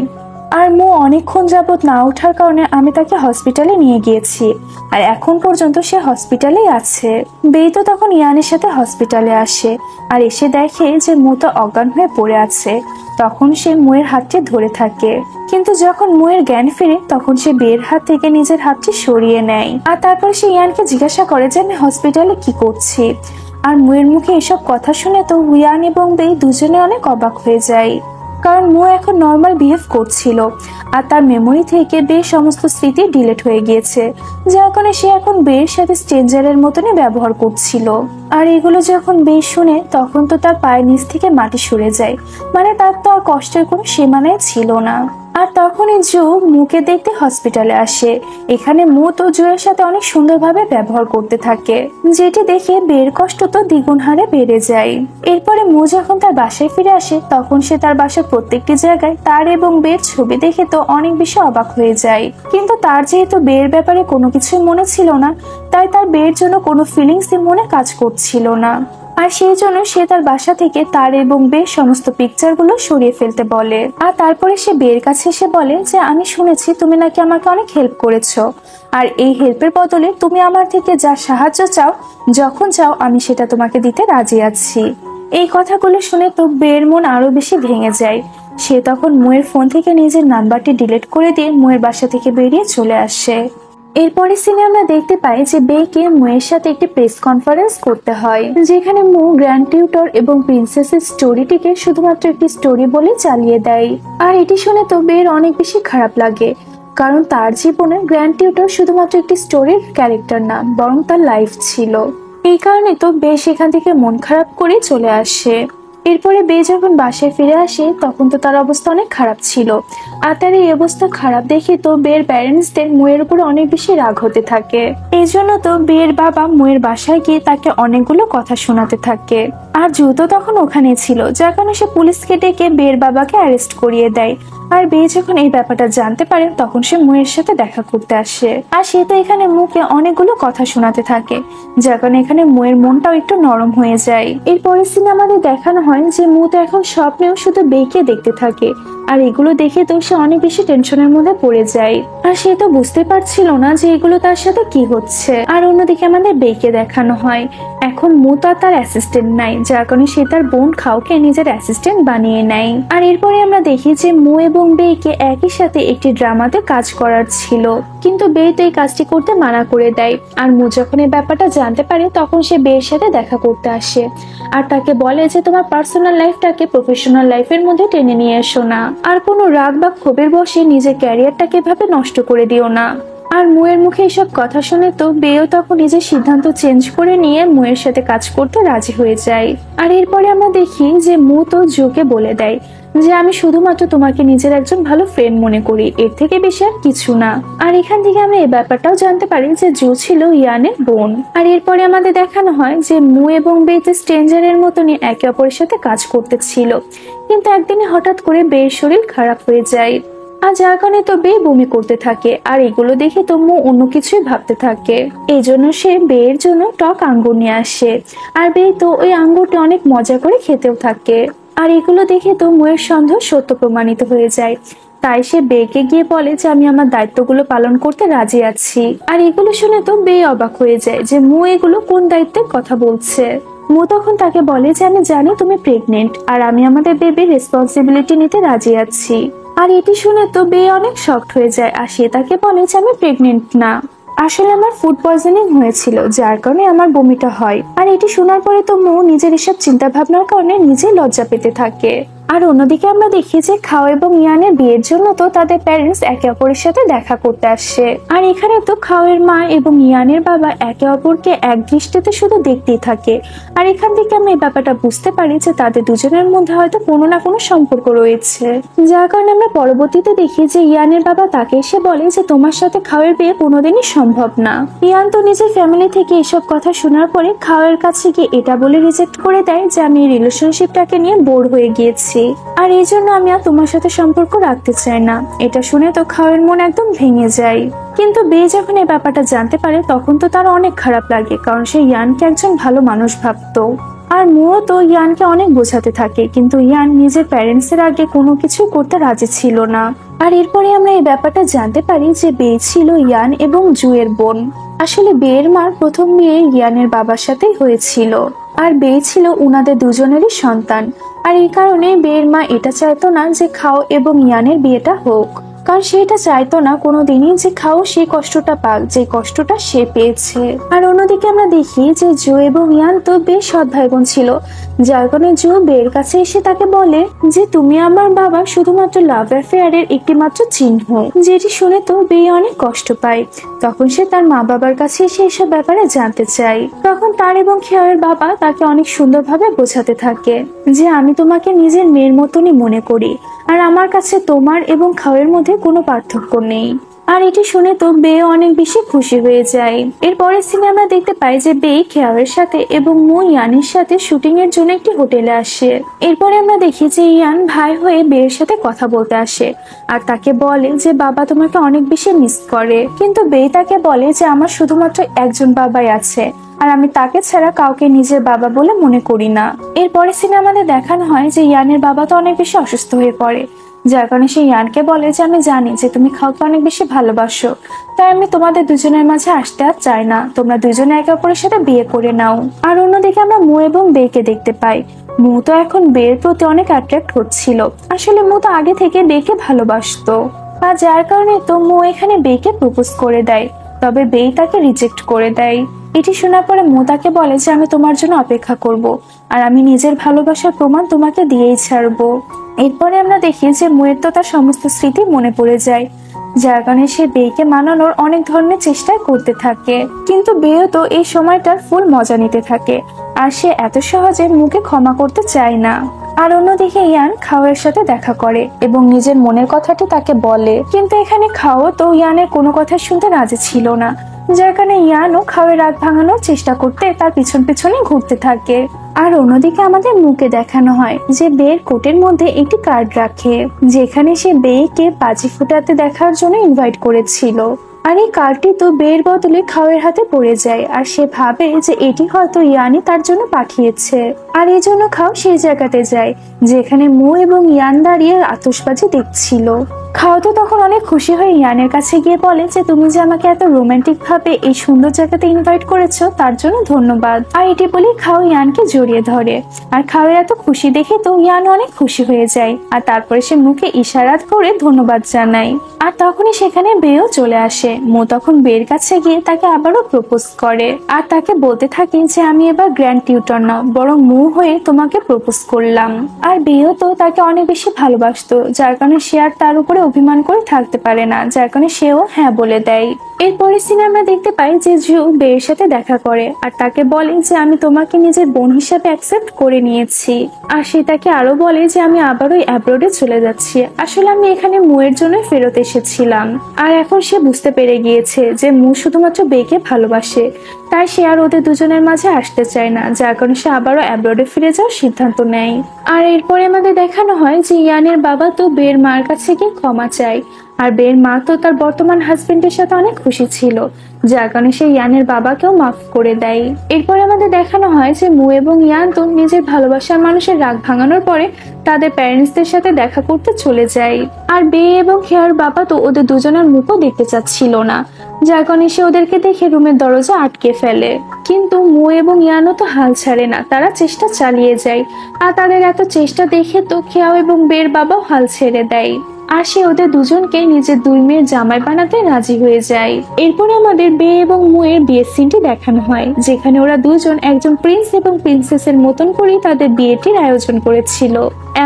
আর মু অনেকক্ষণ যাবত না ওঠার কারণে আমি তাকে হসপিটালে নিয়ে গিয়েছি, আর এখন পর্যন্ত সে হসপিটালেই আছে। বে তো তখন ইয়ানের সাথে হসপিটালে আসে আর এসে দেখে যে মু তো অজ্ঞান হয়ে পড়ে আছে। তখন সে মুয়ের হাতটি ধরে থাকে, কিন্তু যখন মুয়ের জ্ঞান ফিরে তখন সে বের হাত থেকে নিজের হাতটি সরিয়ে নেয়। আর তারপর সে ইয়ানকে জিজ্ঞাসা করে যে আমি হসপিটালে কি করছি। আর মুয়ের মুখে এসব কথা শুনে তো ইয়ান এবং বে দুজনে অনেক অবাক হয়ে যায়, কারণ মু এখন নর্মাল বিহেভ করছিল আর তার মেমোরি থেকে বের সমস্ত স্মৃতি ডিলিট হয়ে গিয়েছে, যার কারণে সে এখন বের সাথে স্ট্রেঞ্জারের মতনই ব্যবহার করছিল। আর এগুলো যখন বে শুনে তখন তো তার পায়ের নিচ থেকে মাটি সরে যায়, মানে তার তো আর কষ্টের কোনো সীমানাই ছিল না। আর তখনই জু মুকে দেখতে হসপিটালে আসে। এখানে মু তো জুয়ের সাথে অনেক সুন্দরভাবে ব্যবহার করতে থাকে, যেটি দেখে বের কষ্ট তো দ্বিগুণ হারে বেড়ে যায়। এরপরে মু যখন তার বাসায় ফিরে আসে তখন সে তার বাসার প্রত্যেকটি জায়গায় তার এবং বের ছবি দেখে তো অনেক বেশি অবাক হয়ে যায়। কিন্তু তার যেহেতু বের ব্যাপারে কোনো কিছু মনে ছিল না, তাই তার বের জন্য কোনো ফিলিংসই মনে কাজ করছিল না। আর সেই জন্য সে তার বাসা থেকে তার এবং বের সমস্ত পিকচার গুলো সরিয়ে ফেলতে বলে। আর তারপরে সে বের কাছে এসে বলে যে আমি শুনেছি তুমি নাকি আমাকে অনেক হেল্প করেছো, আর এই হেল্পের বদলে তুমি আমার থেকে যা সাহায্য চাও, যখন চাও আমি সেটা তোমাকে দিতে রাজি আছি। এই কথাগুলো শুনে তো বের মন আরো বেশি ভেঙে যায়। সে তখন মুয়ের ফোন থেকে নিজের নাম্বারটি ডিলিট করে দিয়ে মুয়ের বাসা থেকে বেরিয়ে চলে আসে। এরপরে সিনে আমরা দেখতে পাই যে বেকে মুয়ের সাথে একটি প্রেস কনফারেন্স করতে হয়, যেখানে মু গ্র্যান্ড টিউটর এবং প্রিন্সেসের স্টোরিটিকে শুধুমাত্র একটি স্টোরি বলে চালিয়ে দেয়। আর এটি শুনে তো বের অনেক বেশি খারাপ লাগে, কারণ তার জীবনে গ্র্যান্ড টিউটর শুধুমাত্র একটি স্টোরির ক্যারেক্টার না, বরং তার লাইফ ছিল। এই কারণে তো বে সেখান থেকে মন খারাপ করে চলে আসে। এরপরে বে যখন বাসায় ফিরে আসে তখন তো তার অবস্থা অনেক খারাপ ছিল, আর তার এই অবস্থা খারাপ দেখে তো বের প্যারেন্টসদের মুয়ের উপর অনেক বেশি রাগ হতে থাকে। এই জন্য তো বের বাবা মুয়ের বাসায় গিয়ে তাকে অনেকগুলো কথা শোনাতে থাকে। আর জুতো তখন ওখানে ছিল, যার কারণে সে পুলিশকে ডেকে বের বাবাকে অ্যারেস্ট করিয়ে দেয়। আর বে যখন এই ব্যাপারটা জানতে পারে তখন সে মুয়ের সাথে দেখা করতে আসে, আর সে তো এখানে মুকে অনেকগুলো কথা শোনাতে থাকে, যার কারণে এখানে মুয়ের মনটাও একটু নরম হয়ে যায়। এরপরের সিনে আমাদের দেখানো হয় যে মু তো এখন স্বপ্নেও শুধু বেকে দেখতে থাকে, আর এগুলো দেখে তো সে অনেক বেশি টেনশনের মধ্যে পড়ে যায়। আর সে তো বুঝতে পারছিল না যে এগুলো তার সাথে কি হচ্ছে। আর অন্যদিকে আমাদের বেকে দেখানো হয় এখন মু তো তার অ্যাসিস্ট্যান্ট নাই, যার কারণে সে তার বোন খাওকে নিজের অ্যাসিস্ট্যান্ট বানিয়ে নেয়। আর এরপরে আমরা দেখি যে মু এবং বেকে একই সাথে একটি ড্রামাতে কাজ করার ছিল, কিন্তু বে তো এই কাজটি করতে মানা করে দেয়। আর মু যখন এই ব্যাপারটা জানতে পারে তখন সে বের সাথে দেখা করতে আসে, আর তাকে বলে যে তোমার পার্সোনাল লাইফটাকে প্রফেশনাল লাইফের মধ্যে টেনে নিয়ে এসো না, আর কোনো রাগ বা ক্ষোভের বসে নিজের ক্যারিয়ারটাকে এভাবে নষ্ট করে দিও না। আর মুয়ের মুখে এসব কথা শুনে তো বেও তখন নিজের সিদ্ধান্ত চেঞ্জ করে নিয়ে মুয়ের সাথে কাজ করতে রাজি হয়ে যায়। আর এরপরে আমরা দেখি যে মু তো জুকে বলে দেয় যে আমি শুধুমাত্র তোমাকে নিজের একজন ভালো ফ্রেন্ড মনে করি, এর থেকে বেশি আর কিছু না। আর এখান থেকে আমরা এই ব্যাপারটাও জানতে পারি যে জু ছিল ইয়ানের বোন। আর এরপরে আমাদের দেখানো হয় যে মু এবং বেতে স্ট্রেঞ্জারের মতনই একে অপরের সাথে কাজ করতেছিল, কিন্তু একদিনে হঠাৎ করে বের শরীর খারাপ হয়ে যায়। আর যার কারণে তো বে বমি করতে থাকে, আর এগুলো দেখে তো মু অন্য কিছুই ভাবতে থাকে। এই জন্য সে বেয়ের জন্য টক আঙ্গুর নিয়ে আসে, আর বে তো ওই আঙ্গুরটি অনেক মজা করে খেতেও থাকে। আর এগুলো দেখে তো মুয়ের সন্দেহ সত্য প্রমাণিত হয়ে যায়। তাই সে বেকে গিয়ে বলে যে আমি আমার দায়িত্বগুলো পালন করতে রাজি আছি। আর এগুলো শুনে তো বে অবাক হয়ে যায় যে মু এগুলো কোন দায়িত্বের কথা বলছে। মু তখন তাকে বলে যে আমি জানি তুমি প্রেগনেন্ট, আর আমি আমাদের বেবির রেসপন্সিবিলিটি নিতে রাজি আছি। আর এটি শুনে তো বে অনেক শকড হয়ে যায়, আর সে তাকে বলে যে আমি প্রেগনেন্ট না, আসলে আমার ফুড পয়জনিং হয়েছিল যার কারণে আমার বমিটা হয়। আর এটি শোনার পরে তো মু নিজের এসব চিন্তা ভাবনার কারণে নিজে লজ্জা পেতে থাকে। আর অন্যদিকে আমরা দেখি যে খাও এবং ইয়ানের বিয়ের জন্য তো তাদের প্যারেন্টস একে অপরের সাথে দেখা করতে আসে। আর এখানে তো খাওয়ের মা এবং ইয়ানের বাবা একে অপরকে এক দৃষ্টিতে শুধু দেখতেই থাকে। আর এখান থেকে আমি এই ব্যাপারটা বুঝতে পারি যে তাদের দুজনের মধ্যে হয়তো কোনো না কোনো সম্পর্ক রয়েছে, যার কারণে আমরা পরবর্তীতে দেখি যে ইয়ানের বাবা তাকে এসে বলে যে তোমার সাথে খাওয়ের বিয়ে কোনোদিনই সম্ভব না। ইয়ান তো নিজের ফ্যামিলি থেকে এসব কথা শোনার পরে খাওয়ের কাছে গিয়ে এটা বলে রিজেক্ট করে দেয় যে আমি এই রিলেশনশিপটাকে নিয়ে বোর হয়ে গিয়েছি, আর এই জন্য আমি আর তোমার সাথে সম্পর্ক রাখতে চাই না। এটা শুনে তো খাওয়ের মন একদম ভেঙে যায়। কিন্তু বে যখন এই ব্যাপারটা জানতে পারে তখন তো তার অনেক খারাপ লাগে, কারণ সে ইয়ানকে একজন ভালো মানুষ ভাবতো। আর মুও তো ইয়ানকে অনেক বোঝাতে থাকে, কিন্তু ইয়ান নিজের প্যারেন্টস এর আগে কোনো কিছু করতে রাজি ছিল না। আর এরপরে আমরা এই ব্যাপারটা জানতে পারি যে বে ছিল ইয়ান এবং জুয়ের বোন। আসলে বেয়ের মার প্রথম বিয়ে ইয়ানের বাবার সাথেই হয়েছিল, আর বে ছিল উনাদের দুজনেরই সন্তান। আর এই কারণে বেয়ের মা এটা চাইতো না যে খাও এবং ইয়ানের বিয়েটা হোক, কারণ সে এটা চাইতো না কোনোদিনই যে খাও সেই কষ্টটা পাক যে কষ্টটা সে পেয়েছে। আর অন্যদিকে আমরা দেখি যে জো এবং ইয়ান তো বেশ সৎ ভাই বোন ছিল, যার কারণে জো বের কাছে এসে তাকে বলে যে তুমি আমার বাবা শুধুমাত্র লাভ অ্যাফেয়ারের একটি মাত্র চিহ্ন, যেটি শুনে তো বে অনেক কষ্ট পায়। তখন সে তার মা বাবার কাছে এসে এসব ব্যাপারে জানতে চায়। তখন তার এবং খেয়ারের বাবা তাকে অনেক সুন্দরভাবে বোঝাতে থাকে যে আমি তোমাকে নিজের মেয়ের মতনই মনে করি, আর আমার কাছে তোমার এবং খাওয়ের মধ্যে কোনো পার্থক্য নেই। আর এটি শুনে তো বে অনেক বেশি খুশি হয়ে যায়। এরপরের সিনে আমরা দেখতে পাই যে বে খেয়ারের সাথে এবং মু ইয়ানের সাথে শুটিং এর জন্য একটি হোটেলে আসে। এরপরে আমরা দেখি যে ইয়ান ভাই হয়ে বের সাথে কথা বলতে আসে, আর তাকে বলে যে বাবা তোমাকে অনেক বেশি মিস করে। কিন্তু বে তাকে বলে যে আমার শুধুমাত্র একজন বাবাই আছে, আর আমি তাকে ছাড়া কাউকে নিজের বাবা বলে মনে করি না। এরপরে সিনেমাতে দেখানো হয় যে ইয়ানের বাবা তো অনেক বেশি অসুস্থ হয়ে পড়ে, যার কারণে সে ইয়ানকে বলে যে আমি জানি যে তুমি খাওকে অনেক বেশি ভালোবাসো, তাই আমি তোমাদের দুজনের মাঝে আসতে আর চাই না, তোমরা দুজনে একে অপরের সাথে বিয়ে করে নাও। আর অন্যদিকে আমরা মু এবং বেকে দেখতে পাই। মু তো এখন বের প্রতি অনেক অ্যাট্রাক্ট হচ্ছিল, আসলে মু তো আগে থেকে বেকে ভালোবাসতো, আর যার কারণে তো মু এখানে বেকে প্রপোজ করে দেয়, তবে বে তাকে রিজেক্ট করে দেয়। এটি শোনার পরে মু তাকে বলে যে আমি তোমার জন্য অপেক্ষা করব, আর আমি নিজের ভালোবাসার প্রমাণ তোমাকে দিয়েই ছাড়বো। এরপরে আমরা দেখি যে মুয়ের তো তার সমস্ত স্মৃতি মনে পড়ে যায়, যার কারণে সে বেকে মানানোর অনেক ধরনের চেষ্টা করতে থাকে। কিন্তু বেও তো এই সময়টার ফুল মজা নিতে থাকে, আর সে এত সহজে মুকে ক্ষমা করতে চায় না। আর অন্যদিকে ইয়ান খাওয়ের সাথে দেখা করে এবং নিজের মনের কথাটি তাকে বলে, কিন্তু এখানে খাও তো ইয়ানের কোনো কথা শুনতে রাজি ছিল না, যার কারণে ইয়ানও খাওয়ের রাগ ভাঙানোর চেষ্টা করতে তার পিছন পিছনে ঘুরতে থাকে। আর অন্যদিকে আমাদের মুকে দেখানো হয় যে বের কোটের মধ্যে একটি কার্ড রাখে, যেখানে সে বেকে বাজি ফুটাতে দেখার জন্য ইনভাইট করেছিল। আর এই কার্ডটি তো বের বদলে খাওয়ের হাতে পড়ে যায়, আর সে ভাবে যে এটি হয়তো ইয়ানি তার জন্য পাঠিয়েছে। আর এই জন্য খাও সেই জায়গাতে যায় যেখানে মু এবং ইয়ান দাঁড়িয়ে আতশবাজি দেখছিল। খাও তো তখন অনেক খুশি হয়ে ইয়ানের কাছে গিয়ে বলে যে তুমি যে আমাকে এত রোমান্টিক ভাবে এই সুন্দর জায়গাতে ইনভাইট করেছো তার জন্য ধন্যবাদ। আর এটি বলে খাও ইয়ানকে জড়িয়ে ধরে, আর খাওয়ের এত খুশি দেখে তো ইয়ান অনেক খুশি হয়ে যায়, আর তারপরে সে মুখে ইশারাত করে ধন্যবাদ জানায়। আর তখনই সেখানে বেও চলে আসে। মু তখন বের কাছে গিয়ে তাকে আবারও প্রপোজ করে, আর তাকে বলতে থাকে যে আমি এবার গ্র্যান্ড টিউটর না বরং মু হয়ে তোমাকে প্রপোজ করলাম। আর বেও তো তাকে অনেক বেশি ভালোবাসতো, যার কারণে সে আর তার উপরে অভিমান করে থাকতে পারে না, যার কারণে সেও হ্যাঁ বলে দেয়। এরপরে সিনে আমরা দেখতে পাই যে জু বের সাথে দেখা করে, আর তাকে বলে যে আমি তোমাকে নিজের বোন হিসাবে অ্যাকসেপ্ট করে নিয়েছি। আর সে তাকে আরো বলে যে আমি আবারও অ্যাব্রোডে চলে যাচ্ছি, আসলে আমি এখানে মুয়ের জন্য ফেরত এসেছি। করেছিলাম। আর এখন সে বুঝতে পেরে গিয়েছে যে মু শুধুমাত্র বেকে ভালোবাসে, তাই সে আর ওদের দুজনের মাঝে আসতে চায় না, যার কারণে সে আবারও অ্যাব্রডে ফিরে যাওয়ার সিদ্ধান্ত নেয়। আর এরপরে আমাদের দেখানো হয় যে ইয়ানের বাবা তো বের মার কাছে গিয়ে ক্ষমা চায়, আর বের মা তো তার বর্তমান হাজবেন্ডের সাথে অনেক খুশি ছিল, যার কারণে সে ইয়ানের বাবাকেও মাফ করে দেয়। এরপরে আমাদের দেখানো হয় যে মু এবং ইয়ান তো নিজের ভালোবাসার মানুষের রাগ ভাঙানোর পরে তাদের প্যারেন্টসদের সাথে দেখা করতে চলে যায়। আর বে এবং খেয়ার বাবা তো ওদের দুজনের মুখও দেখতে চাচ্ছিল না, যার কারণে সে ওদেরকে দেখে রুমের দরজা আটকে ফেলে। কিন্তু মু এবং ইয়ানও তো হাল ছাড়ে না, তারা চেষ্টা চালিয়ে যায়। আর তাদের এত চেষ্টা দেখে তো খেয়াও এবং বের বাবাও হাল ছেড়ে দেয়, আর সে ওদের দুজনকে নিজের দুই মেয়ের জামাই বানাতে রাজি হয়ে যায়। এরপরে আমাদের বে এবং মুয়ের বিয়ের সিনটি দেখানো হয়, যেখানে ওরা দুজন একজন প্রিন্স এবং প্রিন্সেসের মতন করেই তাদের বিয়েটির আয়োজন করেছিল।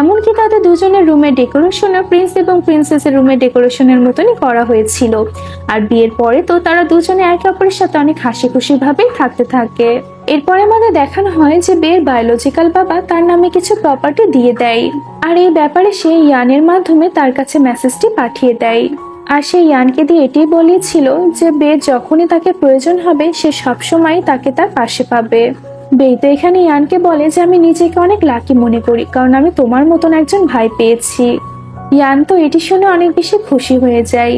এমনকি তাদের দুজনের রুমের ডেকোরেশনও প্রিন্স এবং প্রিন্সেসের রুমের ডেকোরেশনের মতনই করা হয়েছিল। আর বিয়ের পরে তো তারা দুজনে একে অপরের সাথে অনেক হাসি খুশি ভাবেই থাকতে থাকে। এরপরে আমাদের দেখানো হয় যে বের বায়োলজিক্যাল বাবা তার নামে কিছু প্রপার্টি দিয়ে দেয়, আর এই ব্যাপারে সে ইয়ানের মাধ্যমে তার কাছে মেসেজটি পাঠিয়ে দেয়। আর সে ইয়ানকে দিয়ে এটি বলেছিল যে বের যখনই তাকে প্রয়োজন হবে সে সবসময় তাকে তার পাশে পাবে। বে তো এখানে ইয়ানকে বলে যে আমি নিজেকে অনেক লাকি মনে করি, কারণ আমি তোমার মতন একজন ভাই পেয়েছি। ইয়ান তো এটি শুনে অনেক বেশি খুশি হয়ে যায়।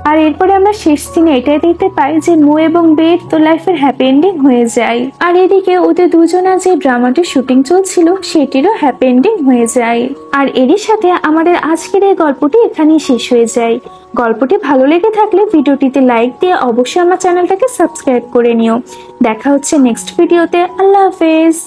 আর এরপরে আমরা শেষ দিনে এটাই দেখতে পাই যে মু এবং বের তো লাইফের হ্যাপি এন্ডিং হয়ে যায়। আর এদিকে ওদের দুজনের যে ড্রামাটির শুটিং চলছিল সেটিরও হ্যাপি এন্ডিং হয়ে যায়। আর এরই সাথে আমাদের আজকের এই গল্পটি এখানেই শেষ হয়ে যায়। গল্পটি ভালো লেগে থাকলে ভিডিওটিতে লাইক দিয়ে অবশ্যই আমার চ্যানেলটাকে সাবস্ক্রাইব করে নিও। দেখা হচ্ছে নেক্সট ভিডিওতে। আল্লাহ হাফেজ।